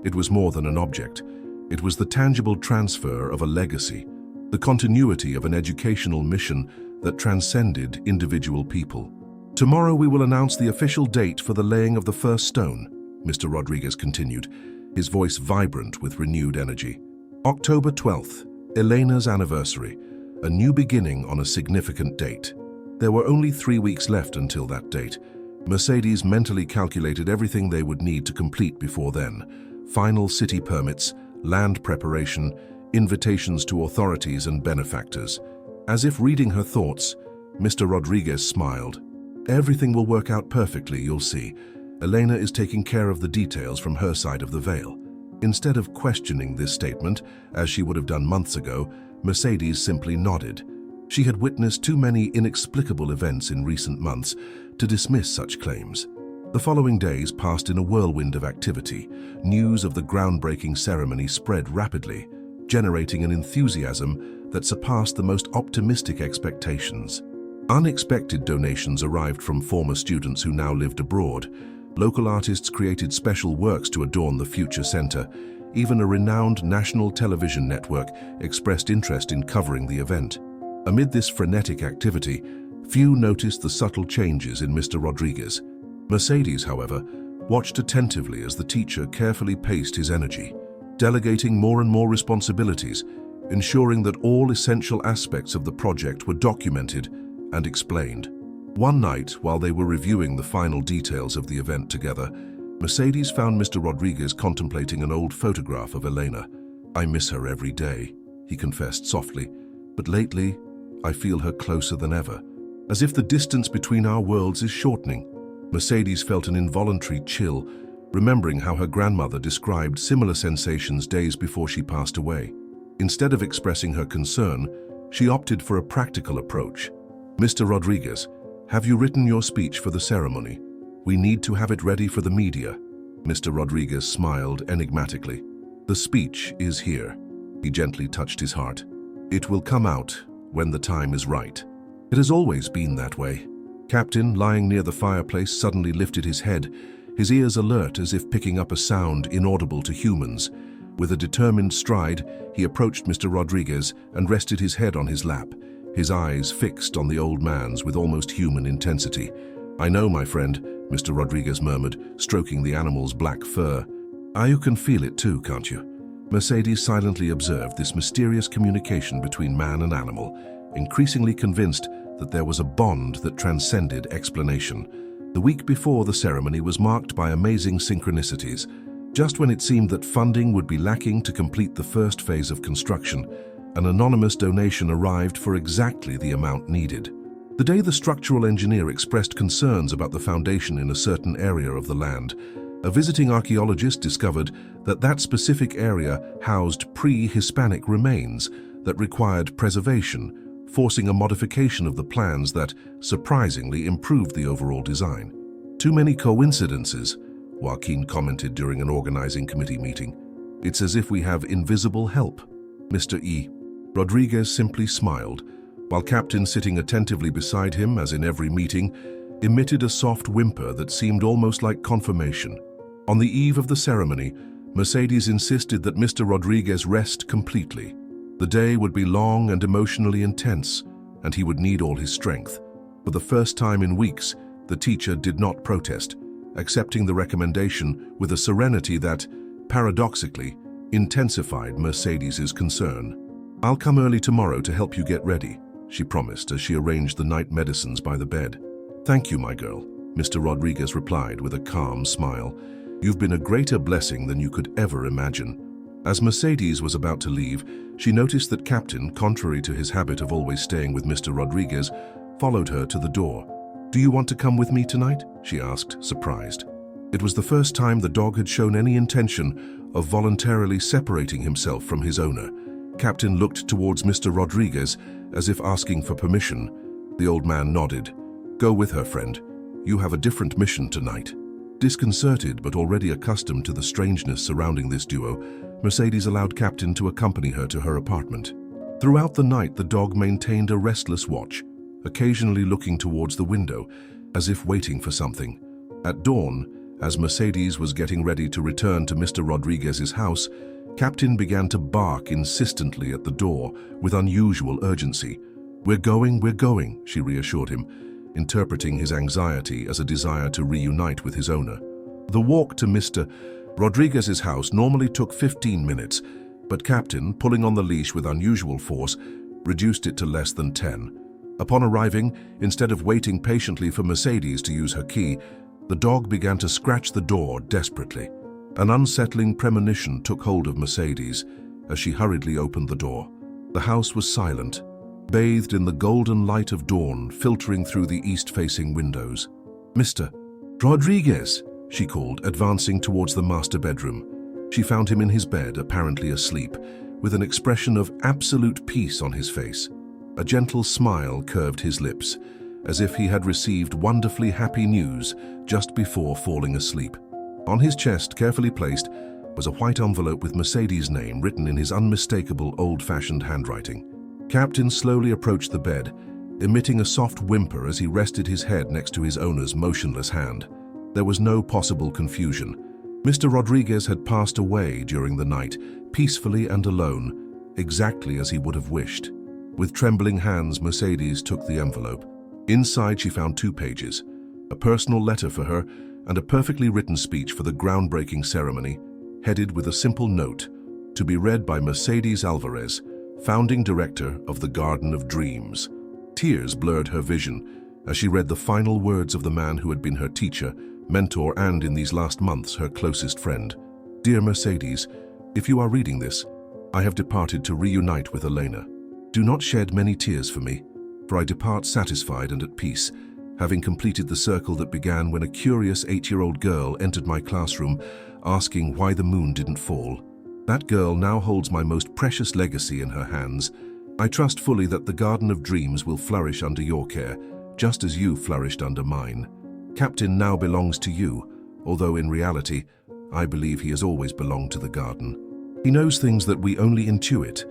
It was more than an object. It was the tangible transfer of a legacy, the continuity of an educational mission that transcended individual people. Tomorrow we will announce the official date for the laying of the first stone, Mr. Rodriguez continued, his voice vibrant with renewed energy. October 12th, Elena's anniversary, a new beginning on a significant date. There were only 3 weeks left until that date. Mercedes mentally calculated everything they would need to complete before then. Final city permits, land preparation, invitations to authorities and benefactors. As if reading her thoughts, Mr. Rodriguez smiled. Everything will work out perfectly, you'll see. Elena is taking care of the details from her side of the veil. Instead of questioning this statement, as she would have done months ago, Mercedes simply nodded. She had witnessed too many inexplicable events in recent months to dismiss such claims. The following days passed in a whirlwind of activity. News of the groundbreaking ceremony spread rapidly, generating an enthusiasm that surpassed the most optimistic expectations. Unexpected donations arrived from former students who now lived abroad. Local artists created special works to adorn the future center. Even a renowned national television network expressed interest in covering the event. Amid this frenetic activity, few noticed the subtle changes in Mr. Rodriguez. Mercedes, however, watched attentively as the teacher carefully paced his energy, delegating more and more responsibilities, ensuring that all essential aspects of the project were documented and explained. One night, while they were reviewing the final details of the event together, Mercedes found Mr. Rodriguez contemplating an old photograph of Elena. I miss her every day, he confessed softly, but lately, I feel her closer than ever, as if the distance between our worlds is shortening. Mercedes felt an involuntary chill, remembering how her grandmother described similar sensations days before she passed away. Instead of expressing her concern, she opted for a practical approach. Mr. Rodriguez, have you written your speech for the ceremony? We need to have it ready for the media. Mr. Rodriguez smiled enigmatically. The speech is here. He gently touched his heart. It will come out when the time is right. It has always been that way. Captain, lying near the fireplace, suddenly lifted his head, his ears alert as if picking up a sound inaudible to humans. With a determined stride, he approached Mr. Rodriguez and rested his head on his lap, his eyes fixed on the old man's with almost human intensity. I know, my friend, Mr. Rodriguez murmured, stroking the animal's black fur. You can feel it too, can't you? Mercedes silently observed this mysterious communication between man and animal, increasingly convinced that there was a bond that transcended explanation. The week before the ceremony was marked by amazing synchronicities. Just when it seemed that funding would be lacking to complete the first phase of construction, an anonymous donation arrived for exactly the amount needed. The day the structural engineer expressed concerns about the foundation in a certain area of the land, A visiting archaeologist discovered that that specific area housed pre-Hispanic remains that required preservation, forcing a modification of the plans that surprisingly improved the overall design. "Too many coincidences," Joaquin commented during an organizing committee meeting. "It's as if we have invisible help." Mr. E. Rodriguez simply smiled, while Captain, sitting attentively beside him, as in every meeting, emitted a soft whimper that seemed almost like confirmation. On the eve of the ceremony, Mercedes insisted that Mr. Rodriguez rest completely. The day would be long and emotionally intense, and he would need all his strength. For the first time in weeks, the teacher did not protest, accepting the recommendation with a serenity that, paradoxically, intensified Mercedes's concern. "I'll come early tomorrow to help you get ready," she promised as she arranged the night medicines by the bed. "Thank you, my girl," Mr. Rodriguez replied with a calm smile. "You've been a greater blessing than you could ever imagine." As Mercedes was about to leave, she noticed that Captain, contrary to his habit of always staying with Mr. Rodriguez, followed her to the door. "Do you want to come with me tonight?" she asked, surprised. It was the first time the dog had shown any intention of voluntarily separating himself from his owner. Captain looked towards Mr. Rodriguez as if asking for permission. The old man nodded. "Go with her, friend. You have a different mission tonight." Disconcerted but already accustomed to the strangeness surrounding this duo, Mercedes allowed Captain to accompany her to her apartment. Throughout the night, the dog maintained a restless watch, occasionally looking towards the window, as if waiting for something. At dawn, as Mercedes was getting ready to return to Mr. Rodriguez's house, Captain began to bark insistently at the door with unusual urgency. We're going," she reassured him, interpreting his anxiety as a desire to reunite with his owner. The walk to Mr. Rodriguez's house normally took 15 minutes, but Captain, pulling on the leash with unusual force, reduced it to less than 10. Upon arriving, instead of waiting patiently for Mercedes to use her key, the dog began to scratch the door desperately. An unsettling premonition took hold of Mercedes as she hurriedly opened the door. The house was silent, bathed in the golden light of dawn filtering through the east-facing windows. "Mr. Rodriguez," she called, advancing towards the master bedroom. She found him in his bed, apparently asleep, with an expression of absolute peace on his face. A gentle smile curved his lips, as if he had received wonderfully happy news just before falling asleep. On his chest, carefully placed, was a white envelope with Mercedes' name written in his unmistakable old-fashioned handwriting. Captain slowly approached the bed, emitting a soft whimper as he rested his head next to his owner's motionless hand. There was no possible confusion. Mr. Rodriguez had passed away during the night, peacefully and alone, exactly as he would have wished. With trembling hands, Mercedes took the envelope. Inside, she found 2 pages, a personal letter for her and a perfectly written speech for the groundbreaking ceremony, headed with a simple note, to be read by Mercedes Alvarez, founding director of the Garden of Dreams. Tears blurred her vision as she read the final words of the man who had been her teacher, mentor, and in these last months her closest friend. "Dear Mercedes, if you are reading this, I have departed to reunite with Elena. Do not shed many tears for me, for I depart satisfied and at peace, having completed the circle that began when a curious 8-year-old girl entered my classroom asking why the moon didn't fall. That girl now holds my most precious legacy in her hands. I trust fully that the Garden of Dreams will flourish under your care, just as you flourished under mine. Captain now belongs to you, although in reality, I believe he has always belonged to the garden. He knows things that we only intuit,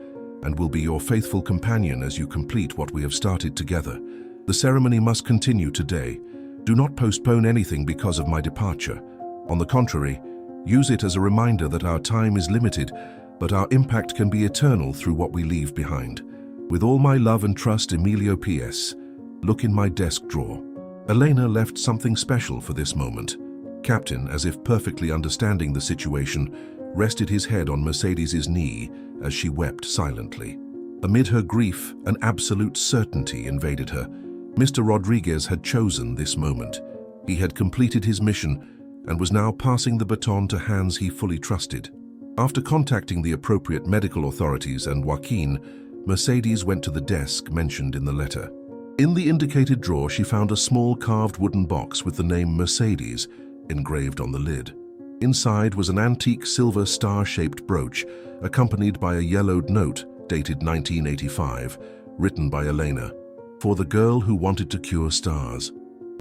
and will be your faithful companion as you complete what we have started together. The ceremony must continue today. Do not postpone anything because of my departure. On the contrary, use it as a reminder that our time is limited, but our impact can be eternal through what we leave behind. With all my love and trust, Emilio P.S. Look in my desk drawer." Elena left something special for this moment. Captain, as if perfectly understanding the situation, rested his head on Mercedes's knee as she wept silently. Amid her grief, an absolute certainty invaded her. Mr. Rodriguez had chosen this moment. He had completed his mission and was now passing the baton to hands he fully trusted. After contacting the appropriate medical authorities and Joaquin, Mercedes went to the desk mentioned in the letter. In the indicated drawer, she found a small carved wooden box with the name Mercedes engraved on the lid. Inside was an antique silver star-shaped brooch, accompanied by a yellowed note dated 1985, written by Elena, "For the girl who wanted to cure stars.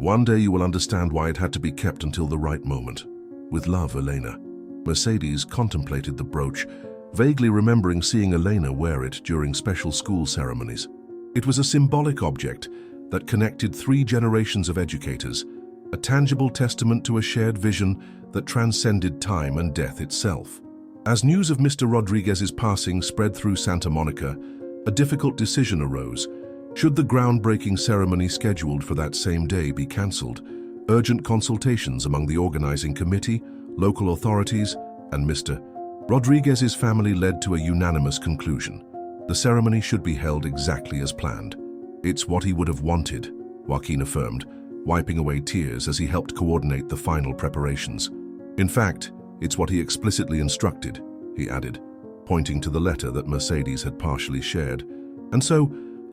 One day you will understand why it had to be kept until the right moment. With love, Elena." Mercedes contemplated the brooch, vaguely remembering seeing Elena wear it during special school ceremonies. It was a symbolic object that connected 3 generations of educators, a tangible testament to a shared vision that transcended time and death itself. As news of Mr. Rodriguez's passing spread through Santa Monica, a difficult decision arose. Should the groundbreaking ceremony scheduled for that same day be cancelled? Urgent consultations among the organizing committee, local authorities, and Mr. Rodriguez's family led to a unanimous conclusion. The ceremony should be held exactly as planned. "It's what he would have wanted," Joaquin affirmed, wiping away tears as he helped coordinate the final preparations. "In fact, it's what he explicitly instructed," he added, pointing to the letter that Mercedes had partially shared. And so,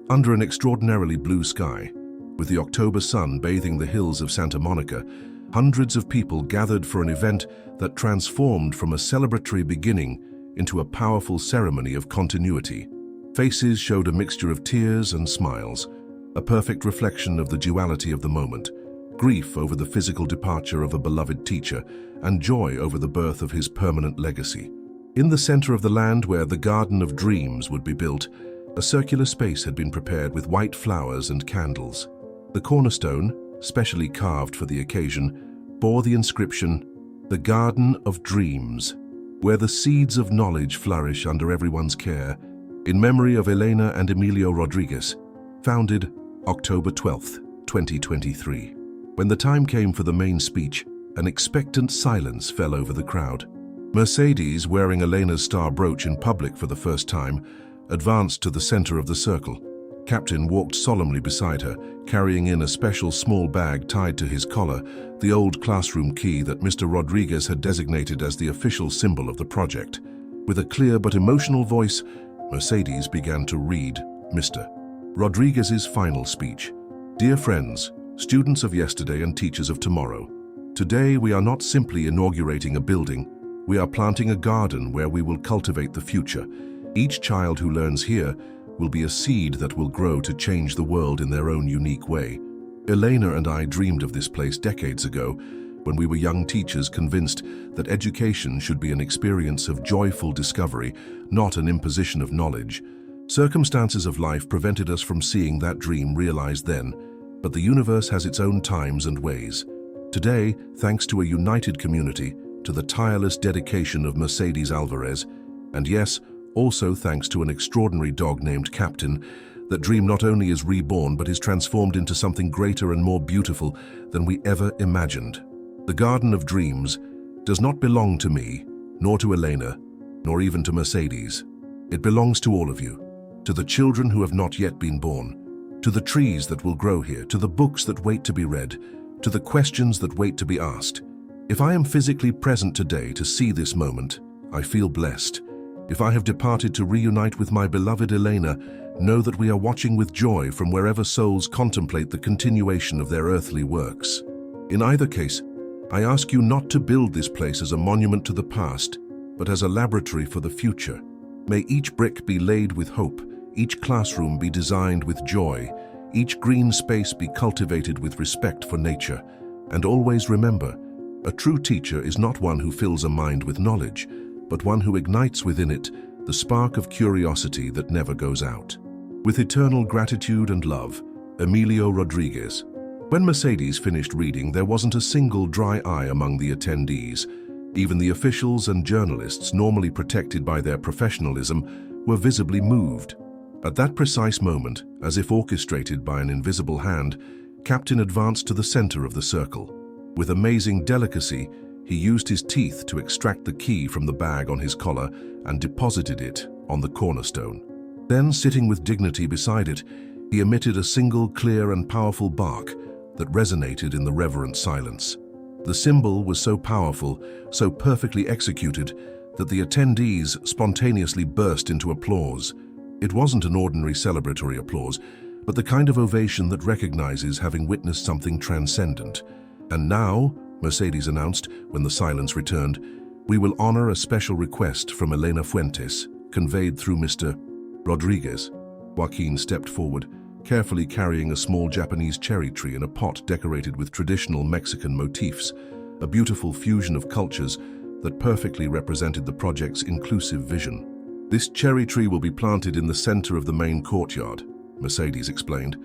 under an extraordinarily blue sky, with the October sun bathing the hills of Santa Monica, hundreds of people gathered for an event that transformed from a celebratory beginning into a powerful ceremony of continuity. Faces showed a mixture of tears and smiles, a perfect reflection of the duality of the moment: grief over the physical departure of a beloved teacher, and joy over the birth of his permanent legacy. In the center of the land where the Garden of Dreams would be built, a circular space had been prepared with white flowers and candles. The cornerstone, specially carved for the occasion, bore the inscription, "The Garden of Dreams, where the seeds of knowledge flourish under everyone's care, in memory of Elena and Emilio Rodriguez, founded October 12, 2023. When the time came for the main speech, an expectant silence fell over the crowd. Mercedes, wearing Elena's star brooch in public for the first time, advanced to the center of the circle. Captain walked solemnly beside her, carrying in a special small bag tied to his collar, the old classroom key that Mr. Rodriguez had designated as the official symbol of the project. With a clear but emotional voice, Mercedes began to read Mr. Rodriguez's final speech. "Dear friends, students of yesterday and teachers of tomorrow, today we are not simply inaugurating a building, we are planting a garden where we will cultivate the future. Each child who learns here will be a seed that will grow to change the world in their own unique way. Elena and I dreamed of this place decades ago, when we were young teachers convinced that education should be an experience of joyful discovery, not an imposition of knowledge. Circumstances of life prevented us from seeing that dream realized then, but the universe has its own times and ways. Today, thanks to a united community, to the tireless dedication of Mercedes Alvarez, and yes, also thanks to an extraordinary dog named Captain, that dream not only is reborn but is transformed into something greater and more beautiful than we ever imagined. The Garden of Dreams does not belong to me, nor to Elena, nor even to Mercedes. It belongs to all of you, to the children who have not yet been born, to the trees that will grow here, to the books that wait to be read, to the questions that wait to be asked. If I am physically present today to see this moment, I feel blessed. If I have departed to reunite with my beloved Elena, know that we are watching with joy from wherever souls contemplate the continuation of their earthly works. In either case, I ask you not to build this place as a monument to the past, but as a laboratory for the future. May each brick be laid with hope, each classroom be designed with joy, each green space be cultivated with respect for nature. And always remember, a true teacher is not one who fills a mind with knowledge, but one who ignites within it the spark of curiosity that never goes out. With eternal gratitude and love, Emilio Rodriguez." When Mercedes finished reading, there wasn't a single dry eye among the attendees. Even the officials and journalists, normally protected by their professionalism, were visibly moved. At that precise moment, as if orchestrated by an invisible hand, Captain advanced to the center of the circle. With amazing delicacy, he used his teeth to extract the key from the bag on his collar and deposited it on the cornerstone. Then, sitting with dignity beside it, he emitted a single clear and powerful bark that resonated in the reverent silence. The symbol was so powerful, so perfectly executed, that the attendees spontaneously burst into applause. It wasn't an ordinary celebratory applause, but the kind of ovation that recognizes having witnessed something transcendent. And now, Mercedes announced when the silence returned. "We will honor a special request from Elena Fuentes, conveyed through Mr. Rodriguez." Joaquin stepped forward, carefully carrying a small Japanese cherry tree in a pot decorated with traditional Mexican motifs, a beautiful fusion of cultures that perfectly represented the project's inclusive vision. "This cherry tree will be planted in the center of the main courtyard," Mercedes explained.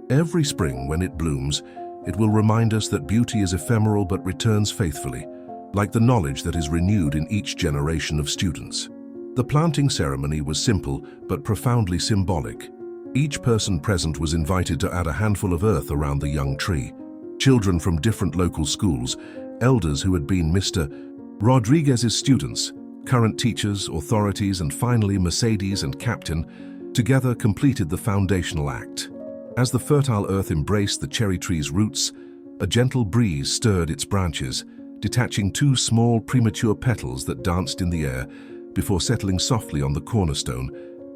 "Every spring, when it blooms, it will remind us that beauty is ephemeral but returns faithfully, like the knowledge that is renewed in each generation of students." The planting ceremony was simple but profoundly symbolic. Each person present was invited to add a handful of earth around the young tree. Children from different local schools, elders who had been Mr. Rodriguez's students, current teachers, authorities, and finally Mercedes and Captain, together completed the foundational act. As the fertile earth embraced the cherry tree's roots, a gentle breeze stirred its branches, detaching two small premature petals that danced in the air before settling softly on the cornerstone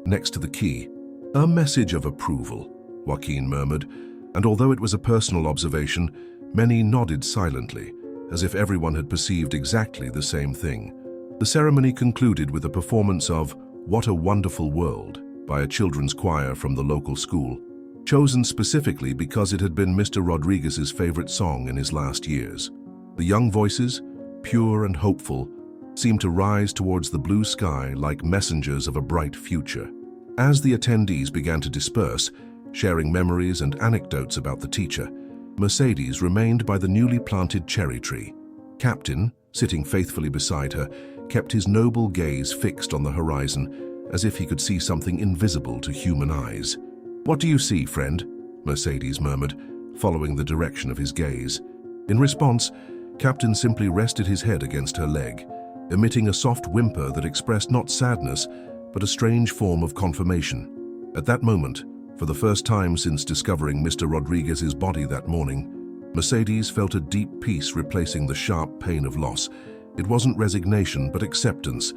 next to the key. "A message of approval," Joaquin murmured, and although it was a personal observation, many nodded silently, as if everyone had perceived exactly the same thing. The ceremony concluded with a performance of "What a Wonderful World" by a children's choir from the local school, chosen specifically because it had been Mr. Rodriguez's favorite song in his last years. The young voices, pure and hopeful, seemed to rise towards the blue sky like messengers of a bright future. As the attendees began to disperse, sharing memories and anecdotes about the teacher, Mercedes remained by the newly planted cherry tree. Captain, sitting faithfully beside her, kept his noble gaze fixed on the horizon, as if he could see something invisible to human eyes. "What do you see, friend?" Mercedes murmured, following the direction of his gaze. In response, Captain simply rested his head against her leg, emitting a soft whimper that expressed not sadness, but a strange form of confirmation. At that moment, for the first time since discovering Mr. Rodriguez's body that morning, Mercedes felt a deep peace replacing the sharp pain of loss. It wasn't resignation, but acceptance.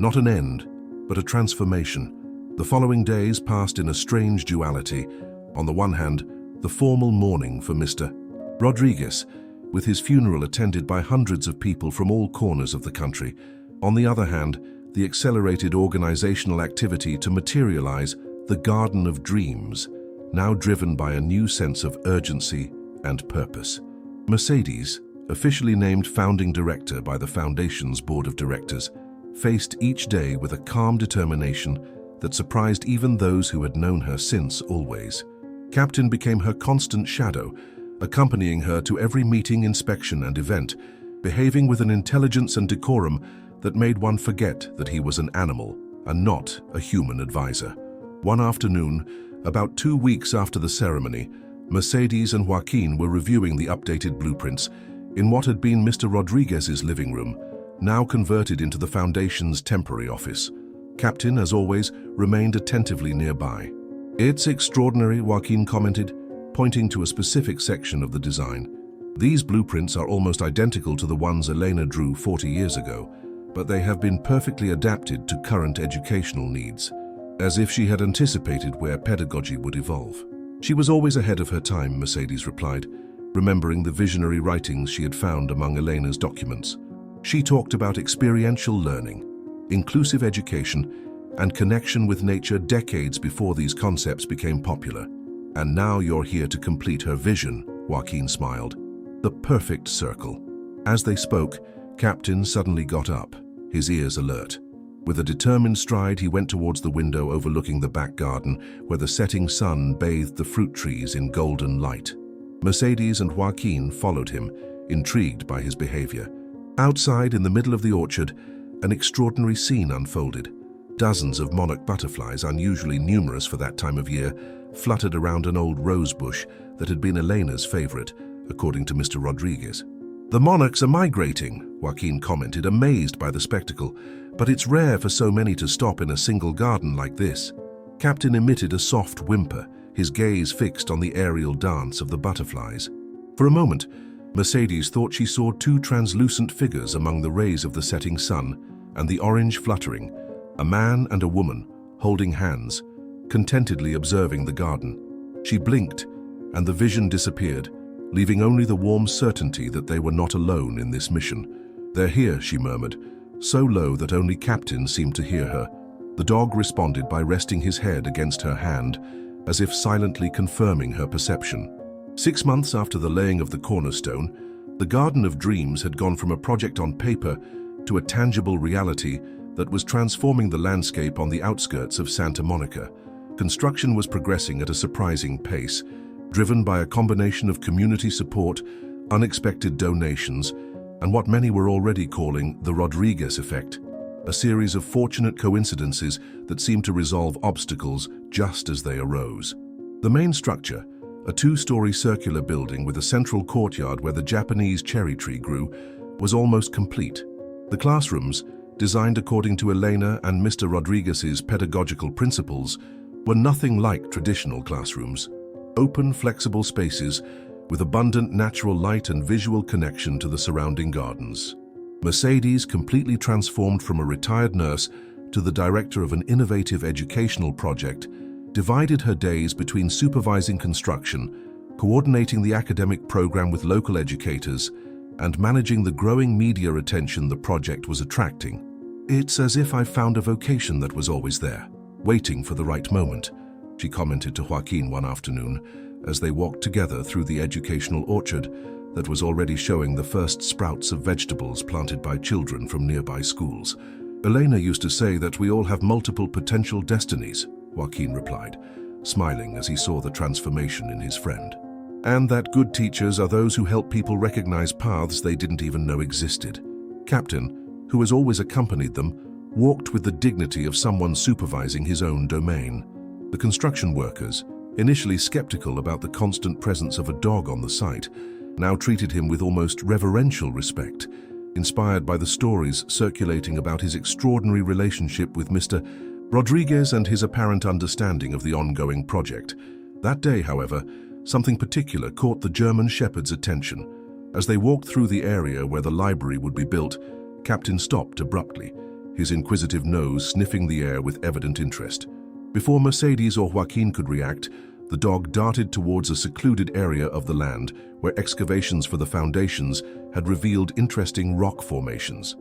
Not an end, but a transformation. The following days passed in a strange duality. On the one hand, the formal mourning for Mr. Rodriguez, with his funeral attended by hundreds of people from all corners of the country. On the other hand, the accelerated organizational activity to materialize the Garden of Dreams, now driven by a new sense of urgency and purpose. Mercedes, officially named founding director by the Foundation's board of directors, faced each day with a calm determination that surprised even those who had known her since always. Captain became her constant shadow, accompanying her to every meeting, inspection, and event, behaving with an intelligence and decorum that made one forget that he was an animal and not a human advisor. One afternoon, about 2 weeks after the ceremony, Mercedes and Joaquin were reviewing the updated blueprints in what had been Mr. Rodriguez's living room, now converted into the Foundation's temporary office. Captain, as always, remained attentively nearby. "It's extraordinary," Joaquin commented, pointing to a specific section of the design. "These blueprints are almost identical to the ones Elena drew 40 years ago, but they have been perfectly adapted to current educational needs, as if she had anticipated where pedagogy would evolve." "She was always ahead of her time," Mercedes replied, remembering the visionary writings she had found among Elena's documents. She talked about experiential learning, inclusive education, and connection with nature decades before these concepts became popular. "And now you're here to complete her vision," Joaquin smiled. "The perfect circle." As they spoke, Captain suddenly got up, his ears alert. With a determined stride, he went towards the window overlooking the back garden, where the setting sun bathed the fruit trees in golden light. Mercedes and Joaquin followed him, intrigued by his behavior. Outside, in the middle of the orchard, an extraordinary scene unfolded. Dozens of monarch butterflies, unusually numerous for that time of year, fluttered around an old rose bush that had been Elena's favorite, according to Mr. Rodriguez. "The monarchs are migrating," Joaquin commented, amazed by the spectacle, "but it's rare for so many to stop in a single garden like this." Captain emitted a soft whimper, his gaze fixed on the aerial dance of the butterflies. For a moment, Mercedes thought she saw two translucent figures among the rays of the setting sun and the orange fluttering, a man and a woman, holding hands, contentedly observing the garden. She blinked, and the vision disappeared, leaving only the warm certainty that they were not alone in this mission. "They're here," she murmured, so low that only Captain seemed to hear her. The dog responded by resting his head against her hand, as if silently confirming her perception. 6 months after the laying of the cornerstone, the Garden of Dreams had gone from a project on paper to a tangible reality that was transforming the landscape on the outskirts of Santa Monica. Construction was progressing at a surprising pace, driven by a combination of community support, unexpected donations, and what many were already calling the Rodriguez effect, a series of fortunate coincidences that seemed to resolve obstacles just as they arose. The main structure, a 2-story circular building with a central courtyard where the Japanese cherry tree grew, was almost complete. The classrooms, designed according to Elena and Mr. Rodriguez's pedagogical principles, were nothing like traditional classrooms. Open, flexible spaces with abundant natural light and visual connection to the surrounding gardens. Mercedes, completely transformed from a retired nurse to the director of an innovative educational project, divided her days between supervising construction, coordinating the academic program with local educators, and managing the growing media attention the project was attracting. "It's as if I found a vocation that was always there, waiting for the right moment," she commented to Joaquin one afternoon as they walked together through the educational orchard that was already showing the first sprouts of vegetables planted by children from nearby schools. "Elena used to say that we all have multiple potential destinies," Joaquin replied, smiling as he saw the transformation in his friend. "And that good teachers are those who help people recognize paths they didn't even know existed." Captain, who has always accompanied them, walked with the dignity of someone supervising his own domain. The construction workers, initially skeptical about the constant presence of a dog on the site, now treated him with almost reverential respect, inspired by the stories circulating about his extraordinary relationship with Mr. Rodriguez and his apparent understanding of the ongoing project. That day, however, something particular caught the German shepherd's attention. As they walked through the area where the library would be built, Captain stopped abruptly, his inquisitive nose sniffing the air with evident interest. Before Mercedes or Joaquin could react, the dog darted towards a secluded area of the land where excavations for the foundations had revealed interesting rock formations.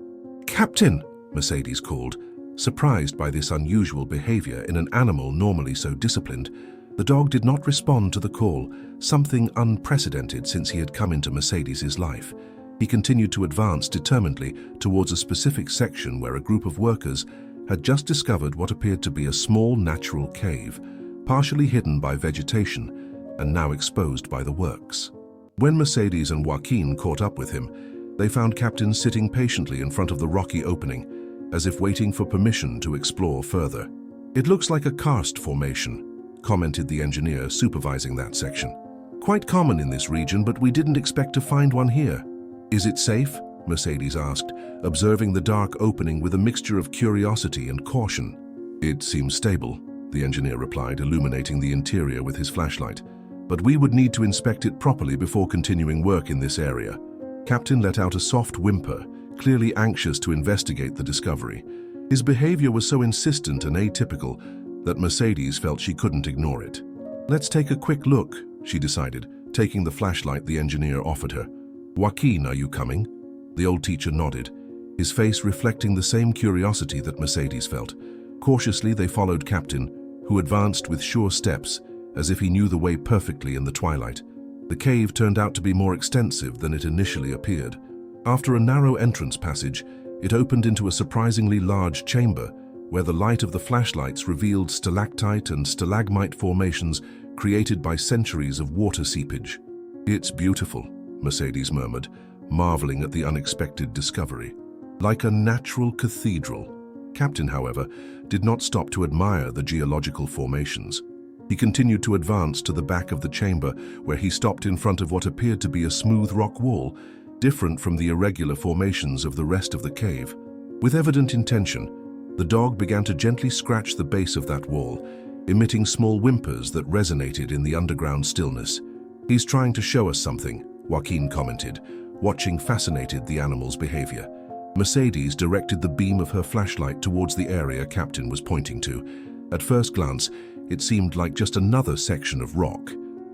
"Captain!" Mercedes called, surprised by this unusual behavior in an animal normally so disciplined. The dog did not respond to the call, something unprecedented since he had come into Mercedes's life. He continued to advance determinedly towards a specific section where a group of workers had just discovered what appeared to be a small natural cave, partially hidden by vegetation and now exposed by the works. When Mercedes and Joaquin caught up with him, they found Captain sitting patiently in front of the rocky opening, as if waiting for permission to explore further. "It looks like a karst formation," commented the engineer supervising that section. "Quite common in this region, but we didn't expect to find one here." "Is it safe?" Mercedes asked, observing the dark opening with a mixture of curiosity and caution. "It seems stable," the engineer replied, illuminating the interior with his flashlight. "But we would need to inspect it properly before continuing work in this area." Captain let out a soft whimper, clearly anxious to investigate the discovery. His behavior was so insistent and atypical that Mercedes felt she couldn't ignore it. "Let's take a quick look," she decided, taking the flashlight the engineer offered her. "Joaquin, are you coming?" The old teacher nodded, his face reflecting the same curiosity that Mercedes felt. Cautiously, they followed Captain, who advanced with sure steps, as if he knew the way perfectly in the twilight. The cave turned out to be more extensive than it initially appeared. After a narrow entrance passage, it opened into a surprisingly large chamber, where the light of the flashlights revealed stalactite and stalagmite formations created by centuries of water seepage. "It's beautiful," Mercedes murmured, marveling at the unexpected discovery. "Like a natural cathedral." Captain, however, did not stop to admire the geological formations. He continued to advance to the back of the chamber, where he stopped in front of what appeared to be a smooth rock wall, different from the irregular formations of the rest of the cave. With evident intention, the dog began to gently scratch the base of that wall, emitting small whimpers that resonated in the underground stillness. "He's trying to show us something," Joaquin commented, watching fascinated the animal's behavior. Mercedes directed the beam of her flashlight towards the area Captain was pointing to. At first glance, it seemed like just another section of rock.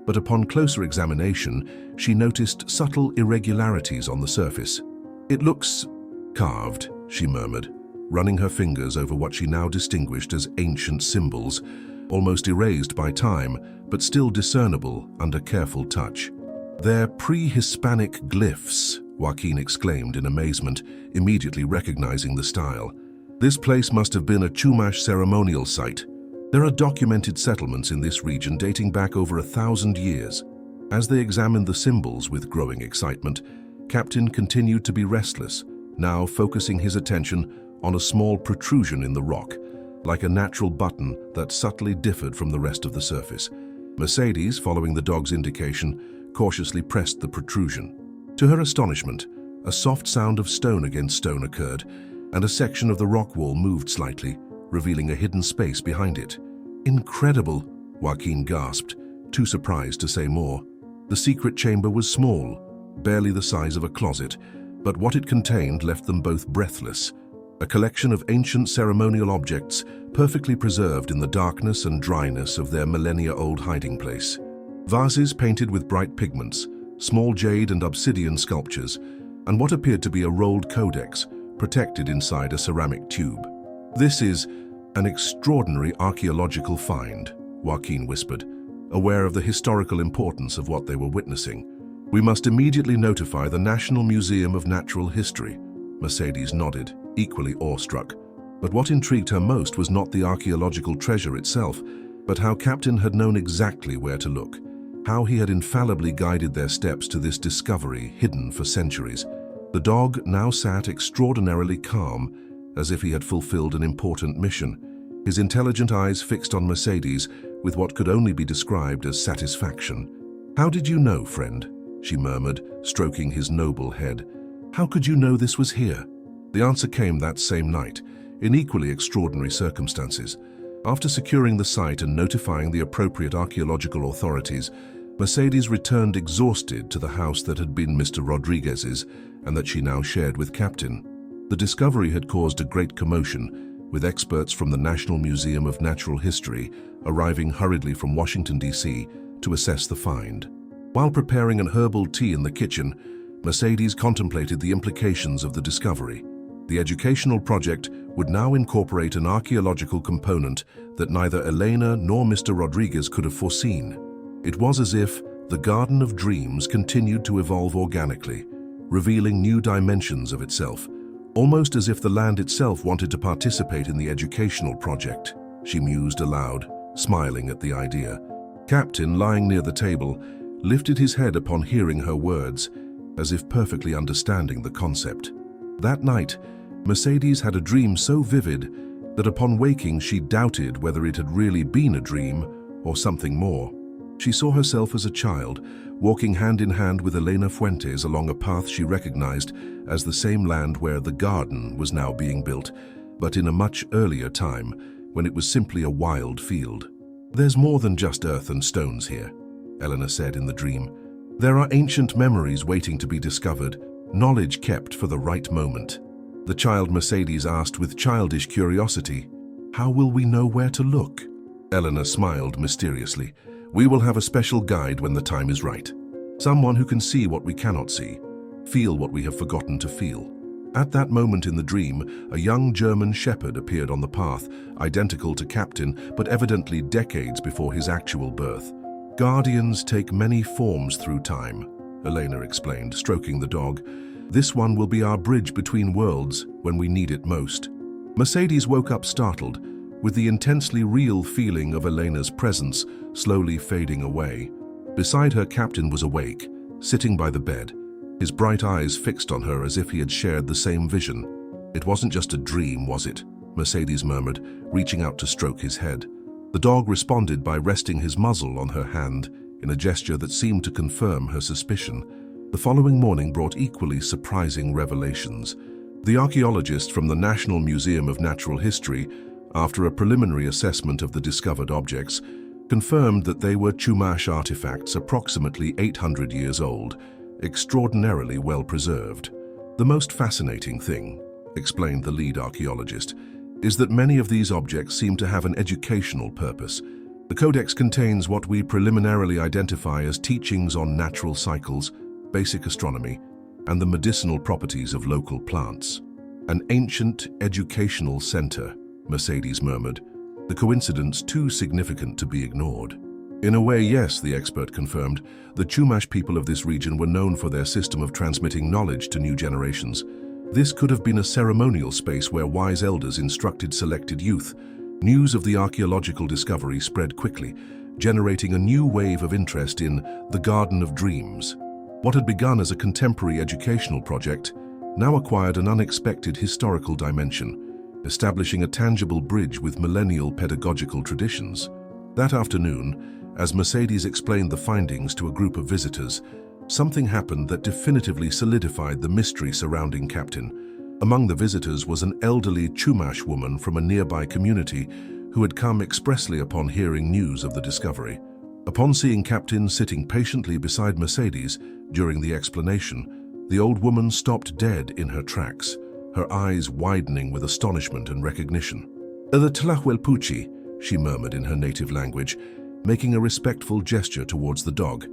but upon closer examination, she noticed subtle irregularities on the surface. "It looks carved," she murmured, running her fingers over what she now distinguished as ancient symbols, almost erased by time, but still discernible under careful touch. "They're pre-Hispanic glyphs," Joaquin exclaimed in amazement, immediately recognizing the style. "This place must have been a Chumash ceremonial site. There are documented settlements in this region dating back over 1,000 years." As they examined the symbols with growing excitement, Captain continued to be restless, now focusing his attention on a small protrusion in the rock, like a natural button that subtly differed from the rest of the surface. Mercedes, following the dog's indication, cautiously pressed the protrusion. To her astonishment, a soft sound of stone against stone occurred, and a section of the rock wall moved slightly, revealing a hidden space behind it. "Incredible," Joaquin gasped, too surprised to say more. The secret chamber was small, barely the size of a closet, but what it contained left them both breathless. A collection of ancient ceremonial objects, perfectly preserved in the darkness and dryness of their millennia-old hiding place. Vases painted with bright pigments, small jade and obsidian sculptures, and what appeared to be a rolled codex, protected inside a ceramic tube. "This is an extraordinary archaeological find," Joaquin whispered, aware of the historical importance of what they were witnessing. "We must immediately notify the National Museum of Natural History." Mercedes nodded, equally awestruck. But what intrigued her most was not the archaeological treasure itself, but how Captain had known exactly where to look, how he had infallibly guided their steps to this discovery hidden for centuries. The dog now sat extraordinarily calm, as if he had fulfilled an important mission, his intelligent eyes fixed on Mercedes with what could only be described as satisfaction. "How did you know, friend?" she murmured, stroking his noble head. "How could you know this was here?" The answer came that same night, in equally extraordinary circumstances. After securing the site and notifying the appropriate archaeological authorities, Mercedes returned exhausted to the house that had been Mr. Rodriguez's and that she now shared with Captain. The discovery had caused a great commotion, with experts from the National Museum of Natural History arriving hurriedly from Washington, D.C. to assess the find. While preparing an herbal tea in the kitchen, Mercedes contemplated the implications of the discovery. The educational project would now incorporate an archaeological component that neither Elena nor Mr. Rodriguez could have foreseen. It was as if the Garden of Dreams continued to evolve organically, revealing new dimensions of itself, almost as if the land itself wanted to participate in the educational project, she mused aloud, smiling at the idea. Captain, lying near the table, lifted his head upon hearing her words, as if perfectly understanding the concept. That night, Mercedes had a dream so vivid that upon waking she doubted whether it had really been a dream or something more. She saw herself as a child, walking hand in hand with Elena Fuentes along a path she recognized as the same land where the garden was now being built, but in a much earlier time, when it was simply a wild field. "There's more than just earth and stones here," Elena said in the dream. "There are ancient memories waiting to be discovered, knowledge kept for the right moment." The child Mercedes asked with childish curiosity, "How will we know where to look?" Elena smiled mysteriously. "We will have a special guide when the time is right. Someone who can see what we cannot see, feel what we have forgotten to feel." At that moment in the dream, a young German shepherd appeared on the path, identical to Captain, but evidently decades before his actual birth. "Guardians take many forms through time," Elena explained, stroking the dog. "This one will be our bridge between worlds when we need it most." Mercedes woke up startled, with the intensely real feeling of Elena's presence slowly fading away. Beside her, Captain was awake, sitting by the bed, his bright eyes fixed on her as if he had shared the same vision. "It wasn't just a dream, was it?" Mercedes murmured, reaching out to stroke his head. The dog responded by resting his muzzle on her hand in a gesture that seemed to confirm her suspicion. The following morning brought equally surprising revelations. The archaeologist from the National Museum of Natural History, after a preliminary assessment of the discovered objects, confirmed that they were Chumash artifacts approximately 800 years old, extraordinarily well preserved. "The most fascinating thing," explained the lead archaeologist, "is that many of these objects seem to have an educational purpose. The codex contains what we preliminarily identify as teachings on natural cycles, basic astronomy, and the medicinal properties of local plants. An ancient educational center, Mercedes murmured, the coincidence too significant to be ignored. In a way, yes, the expert confirmed. The Chumash people of this region were known for their system of transmitting knowledge to new generations. This could have been a ceremonial space where wise elders instructed selected youth. News of the archaeological discovery spread quickly, generating a new wave of interest in the Garden of Dreams. What had begun as a contemporary educational project now acquired an unexpected historical dimension, establishing a tangible bridge with millennial pedagogical traditions. That afternoon, as Mercedes explained the findings to a group of visitors, something happened that definitively solidified the mystery surrounding Captain. Among the visitors was an elderly Chumash woman from a nearby community who had come expressly upon hearing news of the discovery. Upon seeing Captain sitting patiently beside Mercedes during the explanation, the old woman stopped dead in her tracks, her eyes widening with astonishment and recognition. "The Tlahuelpuchi," she murmured in her native language, making a respectful gesture towards the dog,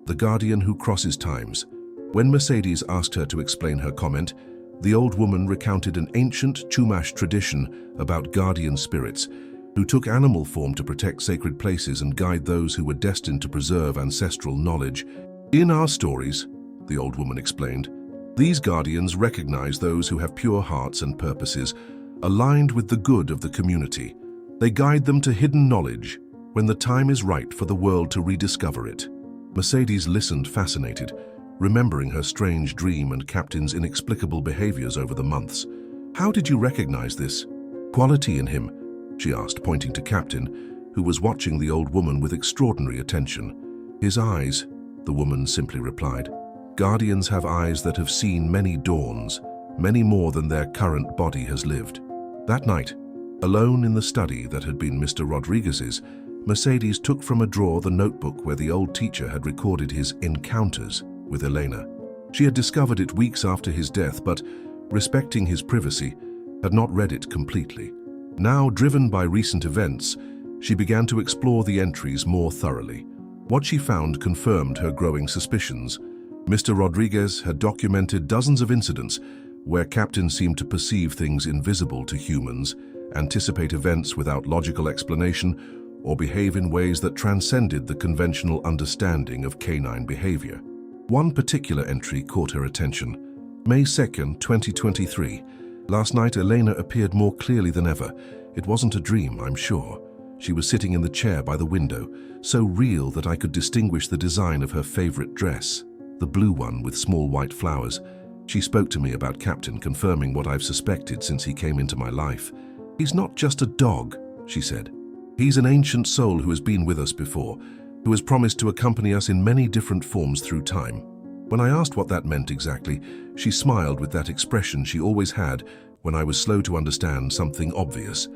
the guardian who crosses times. When Mercedes asked her to explain her comment, the old woman recounted an ancient Chumash tradition about guardian spirits who took animal form to protect sacred places and guide those who were destined to preserve ancestral knowledge. "In our stories," the old woman explained, "these guardians recognize those who have pure hearts and purposes, aligned with the good of the community. They guide them to hidden knowledge when the time is right for the world to rediscover it." Mercedes listened fascinated, remembering her strange dream and Captain's inexplicable behaviors over the months. "How did you recognize this quality in him?" she asked, pointing to Captain, who was watching the old woman with extraordinary attention. "His eyes," the woman simply replied. "Guardians have eyes that have seen many dawns, many more than their current body has lived." That night, alone in the study that had been Mr. Rodriguez's, Mercedes took from a drawer the notebook where the old teacher had recorded his encounters with Elena. She had discovered it weeks after his death, but, respecting his privacy, had not read it completely. Now, driven by recent events, she began to explore the entries more thoroughly. What she found confirmed her growing suspicions. Mr. Rodriguez had documented dozens of incidents where Captain seemed to perceive things invisible to humans, anticipate events without logical explanation, or behave in ways that transcended the conventional understanding of canine behavior. One particular entry caught her attention. May 2nd, 2023. "Last night, Elena appeared more clearly than ever. It wasn't a dream, I'm sure. She was sitting in the chair by the window, so real that I could distinguish the design of her favorite dress, the blue one with small white flowers. She spoke to me about Captain, confirming what I've suspected since he came into my life. He's not just a dog," she said. "He's an ancient soul who has been with us before, who has promised to accompany us in many different forms through time." When I asked what that meant exactly, she smiled with that expression she always had when I was slow to understand something obvious.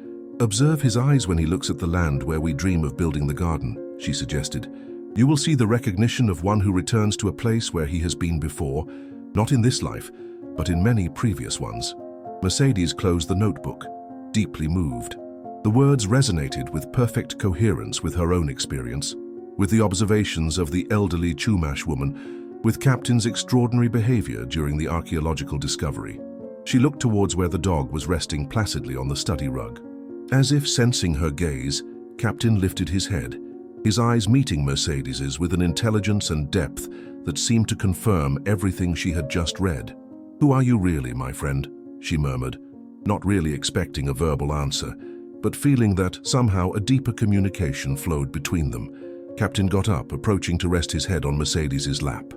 "Observe his eyes when he looks at the land where we dream of building the garden," she suggested. "You will see the recognition of one who returns to a place where he has been before, not in this life, but in many previous ones." Mercedes closed the notebook, deeply moved. The words resonated with perfect coherence with her own experience, with the observations of the elderly Chumash woman, with Captain's extraordinary behavior during the archaeological discovery. She looked towards where the dog was resting placidly on the study rug. As if sensing her gaze, Captain lifted his head, his eyes meeting Mercedes's with an intelligence and depth that seemed to confirm everything she had just read. "Who are you really, my friend?" she murmured, not really expecting a verbal answer, but feeling that somehow a deeper communication flowed between them. Captain got up, approaching to rest his head on Mercedes's lap.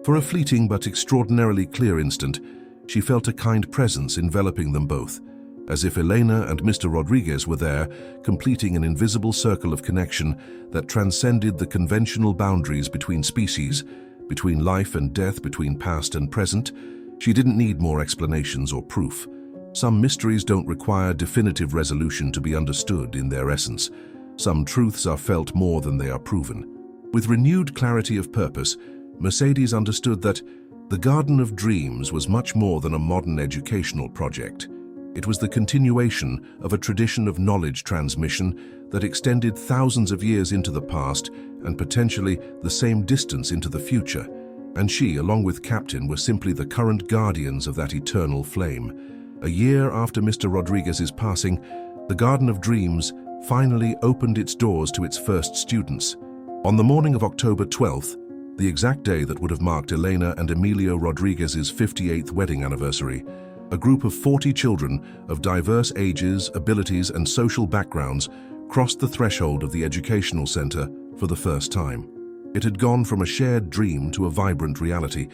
For a fleeting but extraordinarily clear instant, she felt a kind presence enveloping them both, as if Elena and Mr. Rodriguez were there, completing an invisible circle of connection that transcended the conventional boundaries between species, between life and death, between past and present. She didn't need more explanations or proof. Some mysteries don't require definitive resolution to be understood in their essence. Some truths are felt more than they are proven. With renewed clarity of purpose, Mercedes understood that the Garden of Dreams was much more than a modern educational project. It was the continuation of a tradition of knowledge transmission that extended thousands of years into the past and potentially the same distance into the future. And she, along with Captain, were simply the current guardians of that eternal flame. A year after Mr. Rodriguez's passing, the Garden of Dreams finally opened its doors to its first students. On the morning of October 12th, the exact day that would have marked Elena and Emilio Rodriguez's 58th wedding anniversary, a group of 40 children of diverse ages, abilities, and social backgrounds crossed the threshold of the educational center for the first time. It had gone from a shared dream to a vibrant reality.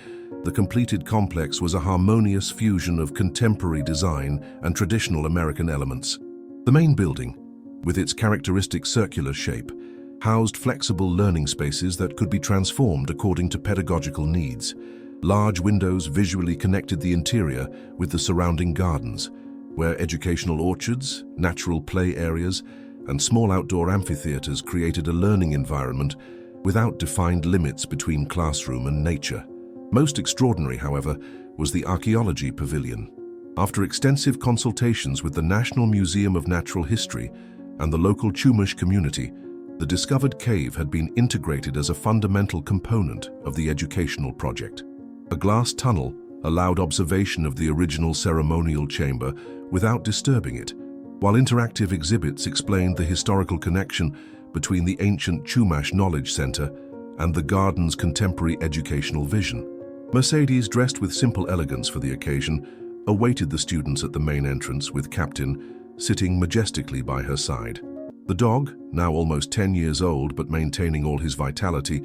The completed complex was a harmonious fusion of contemporary design and traditional American elements. The main building, with its characteristic circular shape, housed flexible learning spaces that could be transformed according to pedagogical needs. Large windows visually connected the interior with the surrounding gardens, where educational orchards, natural play areas, and small outdoor amphitheaters created a learning environment without defined limits between classroom and nature. Most extraordinary, however, was the archaeology pavilion. After extensive consultations with the National Museum of Natural History and the local Chumash community, the discovered cave had been integrated as a fundamental component of the educational project. A glass tunnel allowed observation of the original ceremonial chamber without disturbing it, while interactive exhibits explained the historical connection between the ancient Chumash Knowledge Center and the garden's contemporary educational vision. Mercedes, dressed with simple elegance for the occasion, awaited the students at the main entrance with Captain sitting majestically by her side. The dog, now almost 10 years old but maintaining all his vitality,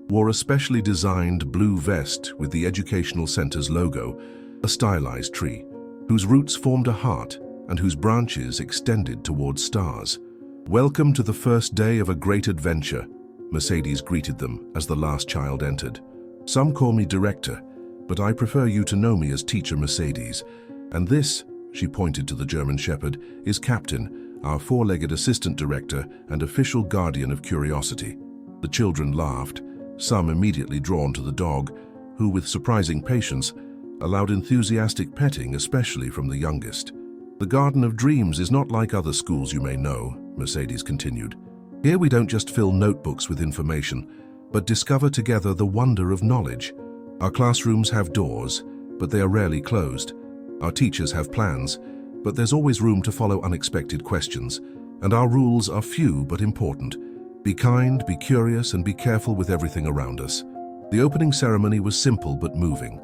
wore a specially designed blue vest with the educational center's logo, a stylized tree, whose roots formed a heart and whose branches extended towards stars. "Welcome to the first day of a great adventure," Mercedes greeted them as the last child entered. "Some call me Director, but I prefer you to know me as Teacher Mercedes. And this," she pointed to the German Shepherd, "is Captain, our four-legged assistant director and official guardian of curiosity." The children laughed, some immediately drawn to the dog, who, with surprising patience, allowed enthusiastic petting, especially from the youngest. "The Garden of Dreams is not like other schools you may know," Mercedes continued. "Here we don't just fill notebooks with information, but discover together the wonder of knowledge. Our classrooms have doors, but they are rarely closed. Our teachers have plans, but there's always room to follow unexpected questions. And our rules are few but important. Be kind, be curious, and be careful with everything around us." The opening ceremony was simple but moving.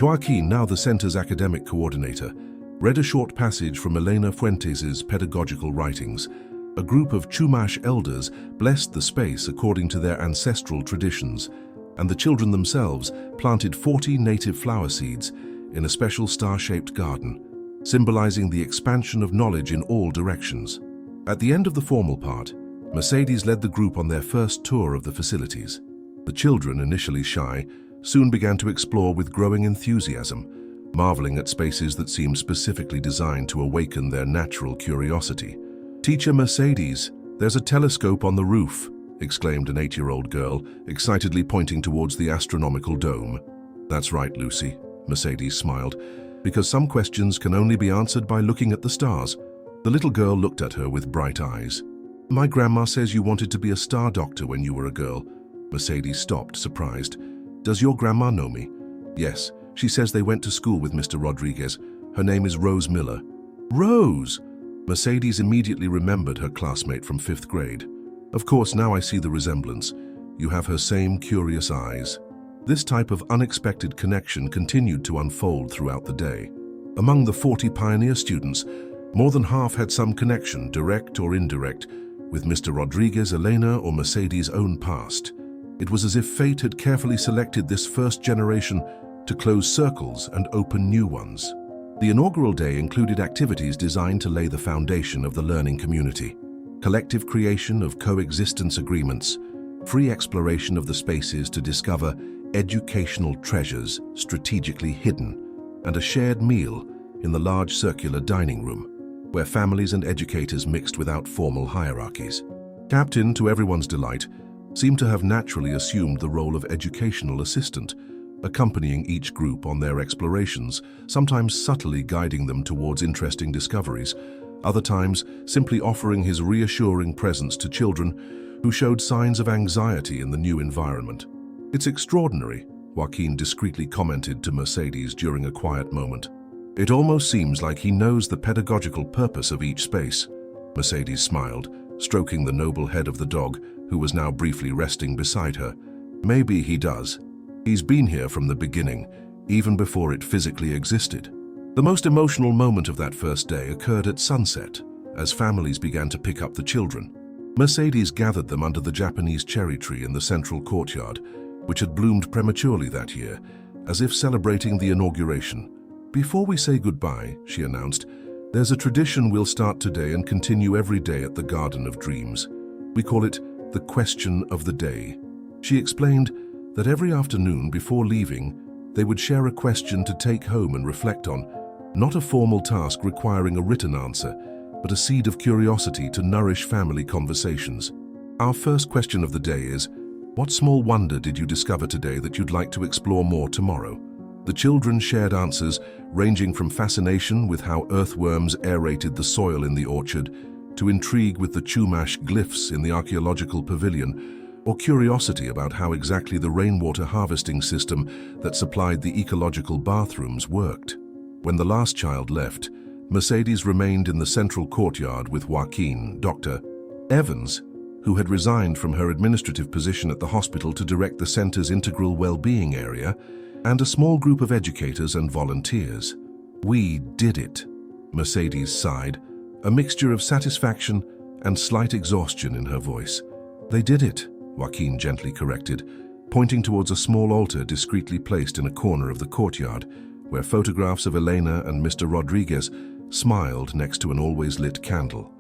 Joaquin, now the center's academic coordinator, read a short passage from Elena Fuentes' pedagogical writings. A group of Chumash elders blessed the space according to their ancestral traditions, and the children themselves planted 40 native flower seeds in a special star-shaped garden, symbolizing the expansion of knowledge in all directions. At the end of the formal part, Mercedes led the group on their first tour of the facilities. The children, initially shy, soon began to explore with growing enthusiasm, marveling at spaces that seemed specifically designed to awaken their natural curiosity. "Teacher Mercedes, there's a telescope on the roof," exclaimed an 8-year-old girl, excitedly pointing towards the astronomical dome. "That's right, Lucy," Mercedes smiled, "because some questions can only be answered by looking at the stars." The little girl looked at her with bright eyes. "My grandma says you wanted to be a star doctor when you were a girl." Mercedes stopped, surprised. "Does your grandma know me?" "Yes, she says they went to school with Mr. Rodriguez. Her name is Rose Miller." "Rose!" Mercedes immediately remembered her classmate from 5th grade. "Of course, now I see the resemblance. You have her same curious eyes." This type of unexpected connection continued to unfold throughout the day. Among the 40 pioneer students, more than half had some connection, direct or indirect, with Mr. Rodriguez, Elena, or Mercedes' own past. It was as if fate had carefully selected this first generation to close circles and open new ones. The inaugural day included activities designed to lay the foundation of the learning community. Collective creation of coexistence agreements, free exploration of the spaces to discover educational treasures strategically hidden, and a shared meal in the large circular dining room, where families and educators mixed without formal hierarchies. Captain, to everyone's delight, seemed to have naturally assumed the role of educational assistant, accompanying each group on their explorations, sometimes subtly guiding them towards interesting discoveries, other times simply offering his reassuring presence to children who showed signs of anxiety in the new environment. "It's extraordinary," Joaquin discreetly commented to Mercedes during a quiet moment. "It almost seems like he knows the pedagogical purpose of each space." Mercedes smiled, stroking the noble head of the dog, who was now briefly resting beside her. "Maybe he does. He's been here from the beginning, even before it physically existed." The most emotional moment of that first day occurred at sunset, as families began to pick up the children. Mercedes gathered them under the Japanese cherry tree in the central courtyard, which had bloomed prematurely that year, as if celebrating the inauguration. "Before we say goodbye," she announced, "there's a tradition we'll start today and continue every day at the Garden of Dreams. We call it the Question of the Day." She explained that every afternoon before leaving, they would share a question to take home and reflect on, not a formal task requiring a written answer, but a seed of curiosity to nourish family conversations. Our first question of the day is, "What small wonder did you discover today that you'd like to explore more tomorrow?" The children shared answers ranging from fascination with how earthworms aerated the soil in the orchard, to intrigue with the Chumash glyphs in the archaeological pavilion, or curiosity about how exactly the rainwater harvesting system that supplied the ecological bathrooms worked. When the last child left, Mercedes remained in the central courtyard with Joaquin, Dr. Evans, who had resigned from her administrative position at the hospital to direct the center's integral well-being area, and a small group of educators and volunteers. "We did it," Mercedes sighed, a mixture of satisfaction and slight exhaustion in her voice. "They did it," Joaquin gently corrected, pointing towards a small altar discreetly placed in a corner of the courtyard, where photographs of Elena and Mr. Rodriguez smiled next to an always-lit candle.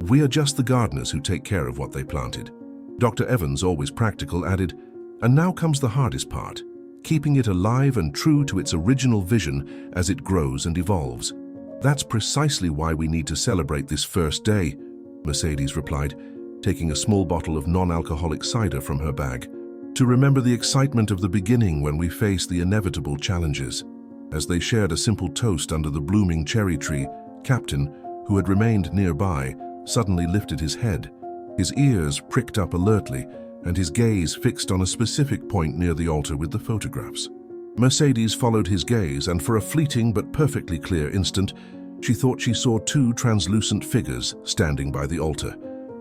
"We are just the gardeners who take care of what they planted." Dr. Evans, always practical, added, "And now comes the hardest part, keeping it alive and true to its original vision as it grows and evolves." "That's precisely why we need to celebrate this first day," Mercedes replied, taking a small bottle of non-alcoholic cider from her bag, "to remember the excitement of the beginning when we face the inevitable challenges." As they shared a simple toast under the blooming cherry tree, Captain, who had remained nearby, suddenly lifted his head. His ears pricked up alertly, and his gaze fixed on a specific point near the altar with the photographs. Mercedes followed his gaze, and for a fleeting but perfectly clear instant, she thought she saw two translucent figures standing by the altar,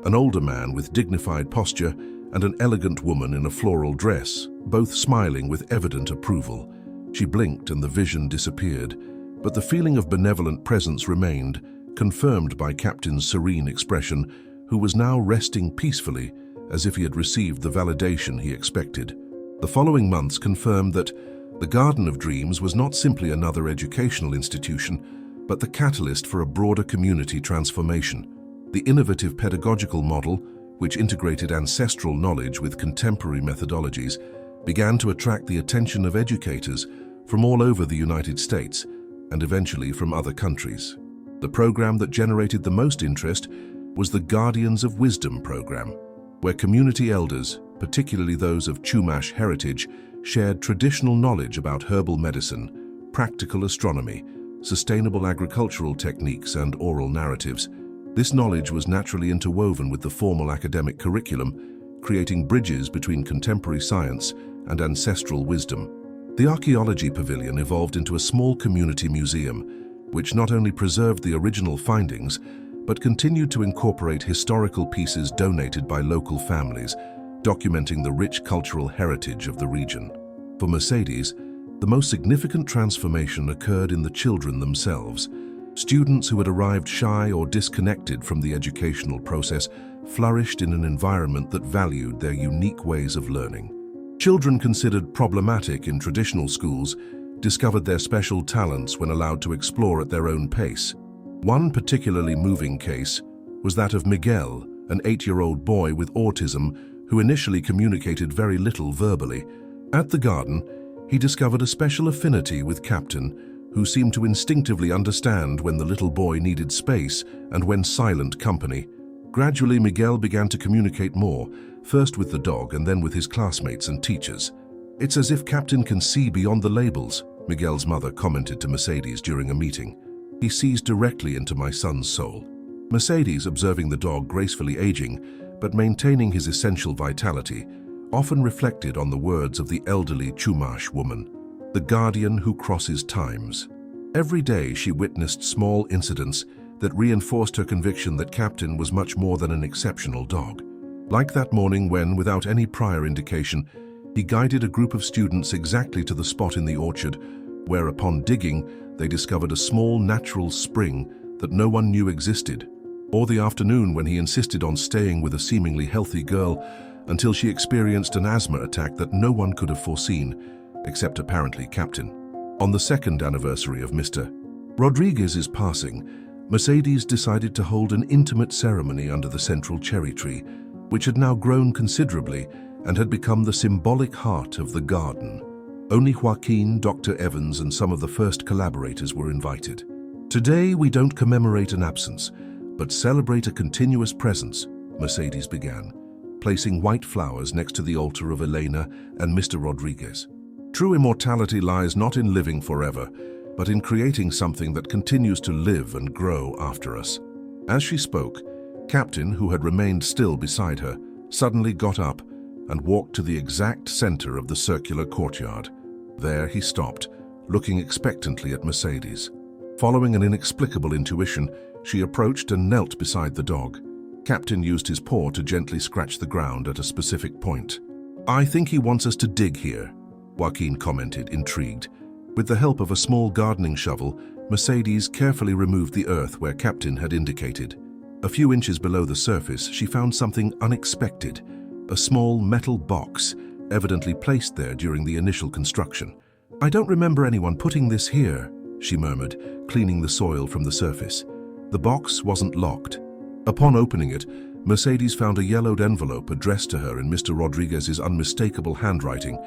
an older man with dignified posture and an elegant woman in a floral dress, both smiling with evident approval. She blinked and the vision disappeared, but the feeling of benevolent presence remained, confirmed by Captain's serene expression, who was now resting peacefully, as if he had received the validation he expected. The following months confirmed that the Garden of Dreams was not simply another educational institution, but the catalyst for a broader community transformation. The innovative pedagogical model, which integrated ancestral knowledge with contemporary methodologies, began to attract the attention of educators from all over the United States and eventually from other countries. The program that generated the most interest was the Guardians of Wisdom program, where community elders, particularly those of Chumash heritage, shared traditional knowledge about herbal medicine, practical astronomy, sustainable agricultural techniques, and oral narratives. This knowledge was naturally interwoven with the formal academic curriculum, creating bridges between contemporary science and ancestral wisdom. The archaeology pavilion evolved into a small community museum, which not only preserved the original findings, but continued to incorporate historical pieces donated by local families, documenting the rich cultural heritage of the region. For Mercedes, the most significant transformation occurred in the children themselves. Students who had arrived shy or disconnected from the educational process flourished in an environment that valued their unique ways of learning. Children considered problematic in traditional schools discovered their special talents when allowed to explore at their own pace. One particularly moving case was that of Miguel, an 8-year-old boy with autism who initially communicated very little verbally. At the garden, he discovered a special affinity with Captain, who seemed to instinctively understand when the little boy needed space and when silent company. Gradually, Miguel began to communicate more, first with the dog and then with his classmates and teachers. It's as if Captain can see beyond the labels, Miguel's mother commented to Mercedes during a meeting. He sees directly into my son's soul. Mercedes, observing the dog gracefully aging, but maintaining his essential vitality, often reflected on the words of the elderly Chumash woman, the guardian who crosses times. Every day she witnessed small incidents that reinforced her conviction that Captain was much more than an exceptional dog. Like that morning when, without any prior indication, he guided a group of students exactly to the spot in the orchard where, upon digging, they discovered a small natural spring that no one knew existed. Or the afternoon when he insisted on staying with a seemingly healthy girl until she experienced an asthma attack that no one could have foreseen, except apparently Captain. On the second anniversary of Mr. Rodriguez's passing, Mercedes decided to hold an intimate ceremony under the central cherry tree, which had now grown considerably and had become the symbolic heart of the garden. Only Joaquin, Dr. Evans, and some of the first collaborators were invited. Today we don't commemorate an absence, but celebrate a continuous presence, Mercedes began, placing white flowers next to the altar of Elena and Mr. Rodriguez. True immortality lies not in living forever, but in creating something that continues to live and grow after us. As she spoke, Captain, who had remained still beside her, suddenly got up and walked to the exact center of the circular courtyard. There he stopped, looking expectantly at Mercedes. Following an inexplicable intuition, she approached and knelt beside the dog. Captain used his paw to gently scratch the ground at a specific point. "I think he wants us to dig here," Joaquin commented, intrigued. With the help of a small gardening shovel, Mercedes carefully removed the earth where Captain had indicated. A few inches below the surface, she found something unexpected, a small metal box, evidently placed there during the initial construction. "I don't remember anyone putting this here," she murmured, cleaning the soil from the surface. The box wasn't locked. Upon opening it, Mercedes found a yellowed envelope addressed to her in Mr. Rodriguez's unmistakable handwriting,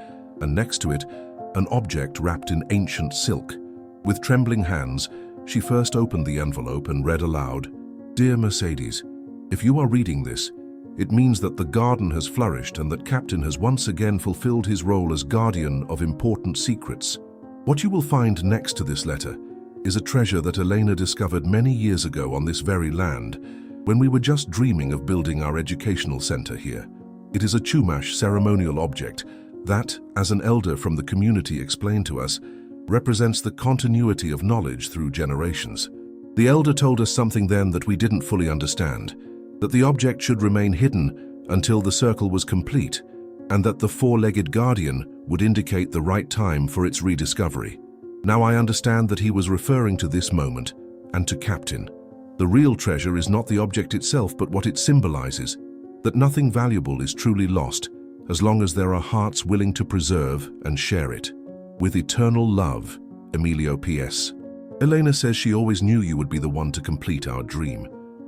and next to it, an object wrapped in ancient silk. With trembling hands, she first opened the envelope and read aloud, "Dear Mercedes, if you are reading this, it means that the garden has flourished and that Captain has once again fulfilled his role as guardian of important secrets. What you will find next to this letter is a treasure that Elena discovered many years ago on this very land, when we were just dreaming of building our educational center here. It is a Chumash ceremonial object that, as an elder from the community explained to us, represents the continuity of knowledge through generations. The elder told us something then that we didn't fully understand, that the object should remain hidden until the circle was complete, and that the four-legged guardian would indicate the right time for its rediscovery. Now I understand that he was referring to this moment and to Captain. The real treasure is not the object itself, but what it symbolizes, that nothing valuable is truly lost as long as there are hearts willing to preserve and share it. With eternal love, Emilio P.S. Elena says she always knew you would be the one to complete our dream.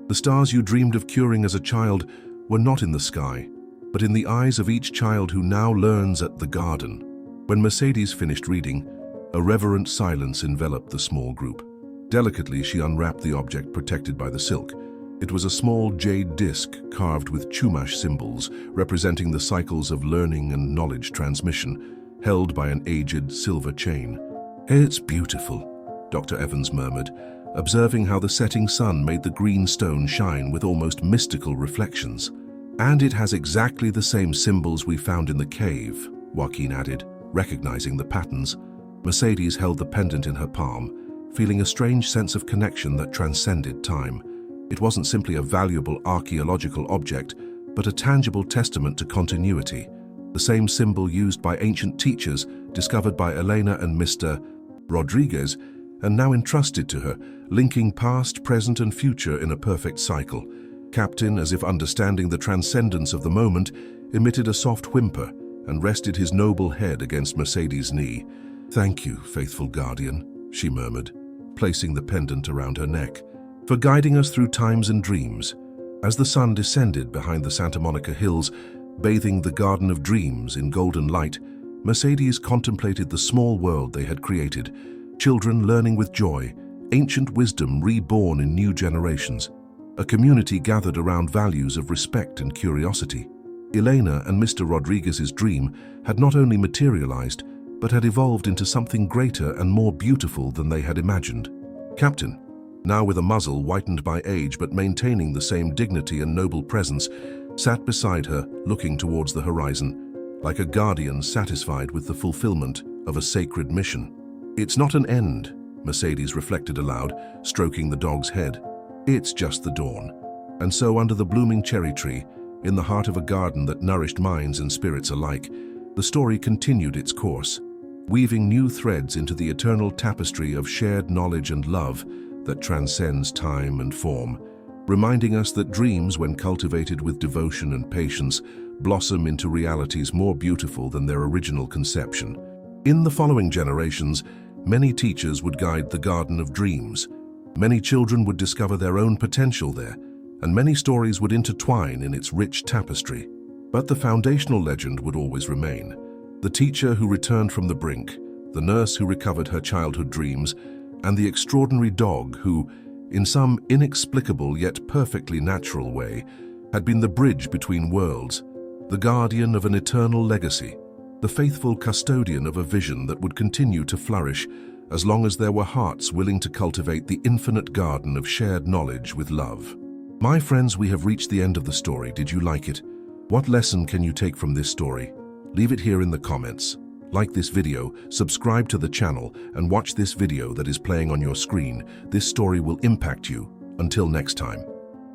The stars you dreamed of curing as a child were not in the sky, but in the eyes of each child who now learns at the garden." When Mercedes finished reading, a reverent silence enveloped the small group. Delicately, she unwrapped the object protected by the silk. It was a small jade disc carved with Chumash symbols, representing the cycles of learning and knowledge transmission, held by an aged silver chain. "It's beautiful," Dr. Evans murmured, observing how the setting sun made the green stone shine with almost mystical reflections. "And it has exactly the same symbols we found in the cave," Joaquin added, recognizing the patterns. Mercedes held the pendant in her palm, feeling a strange sense of connection that transcended time. It wasn't simply a valuable archaeological object, but a tangible testament to continuity, the same symbol used by ancient teachers, discovered by Elena and Mr. Rodriguez, and now entrusted to her, linking past, present, and future in a perfect cycle. Captain, as if understanding the transcendence of the moment, emitted a soft whimper and rested his noble head against Mercedes' knee. "Thank you, faithful guardian," she murmured, placing the pendant around her neck, "for guiding us through times and dreams." As the sun descended behind the Santa Monica Hills, bathing the Garden of Dreams in golden light, Mercedes contemplated the small world they had created, children learning with joy, ancient wisdom reborn in new generations, a community gathered around values of respect and curiosity. Elena and Mr. Rodriguez's dream had not only materialized, but had evolved into something greater and more beautiful than they had imagined. Captain, now with a muzzle whitened by age but maintaining the same dignity and noble presence, sat beside her, looking towards the horizon, like a guardian satisfied with the fulfillment of a sacred mission. "It's not an end," Mercedes reflected aloud, stroking the dog's head. "It's just the dawn." And so, under the blooming cherry tree, in the heart of a garden that nourished minds and spirits alike, the story continued its course, weaving new threads into the eternal tapestry of shared knowledge and love that transcends time and form, reminding us that dreams, when cultivated with devotion and patience, blossom into realities more beautiful than their original conception. In the following generations, many teachers would guide the Garden of Dreams. Many children would discover their own potential there, and many stories would intertwine in its rich tapestry. But the foundational legend would always remain. The teacher who returned from the brink, the nurse who recovered her childhood dreams, and the extraordinary dog who, in some inexplicable yet perfectly natural way, had been the bridge between worlds, the guardian of an eternal legacy, the faithful custodian of a vision that would continue to flourish as long as there were hearts willing to cultivate the infinite garden of shared knowledge with love. My friends, we have reached the end of the story. Did you like it? What lesson can you take from this story? Leave it here in the comments. Like this video, subscribe to the channel, and watch this video that is playing on your screen. This story will impact you. Until next time.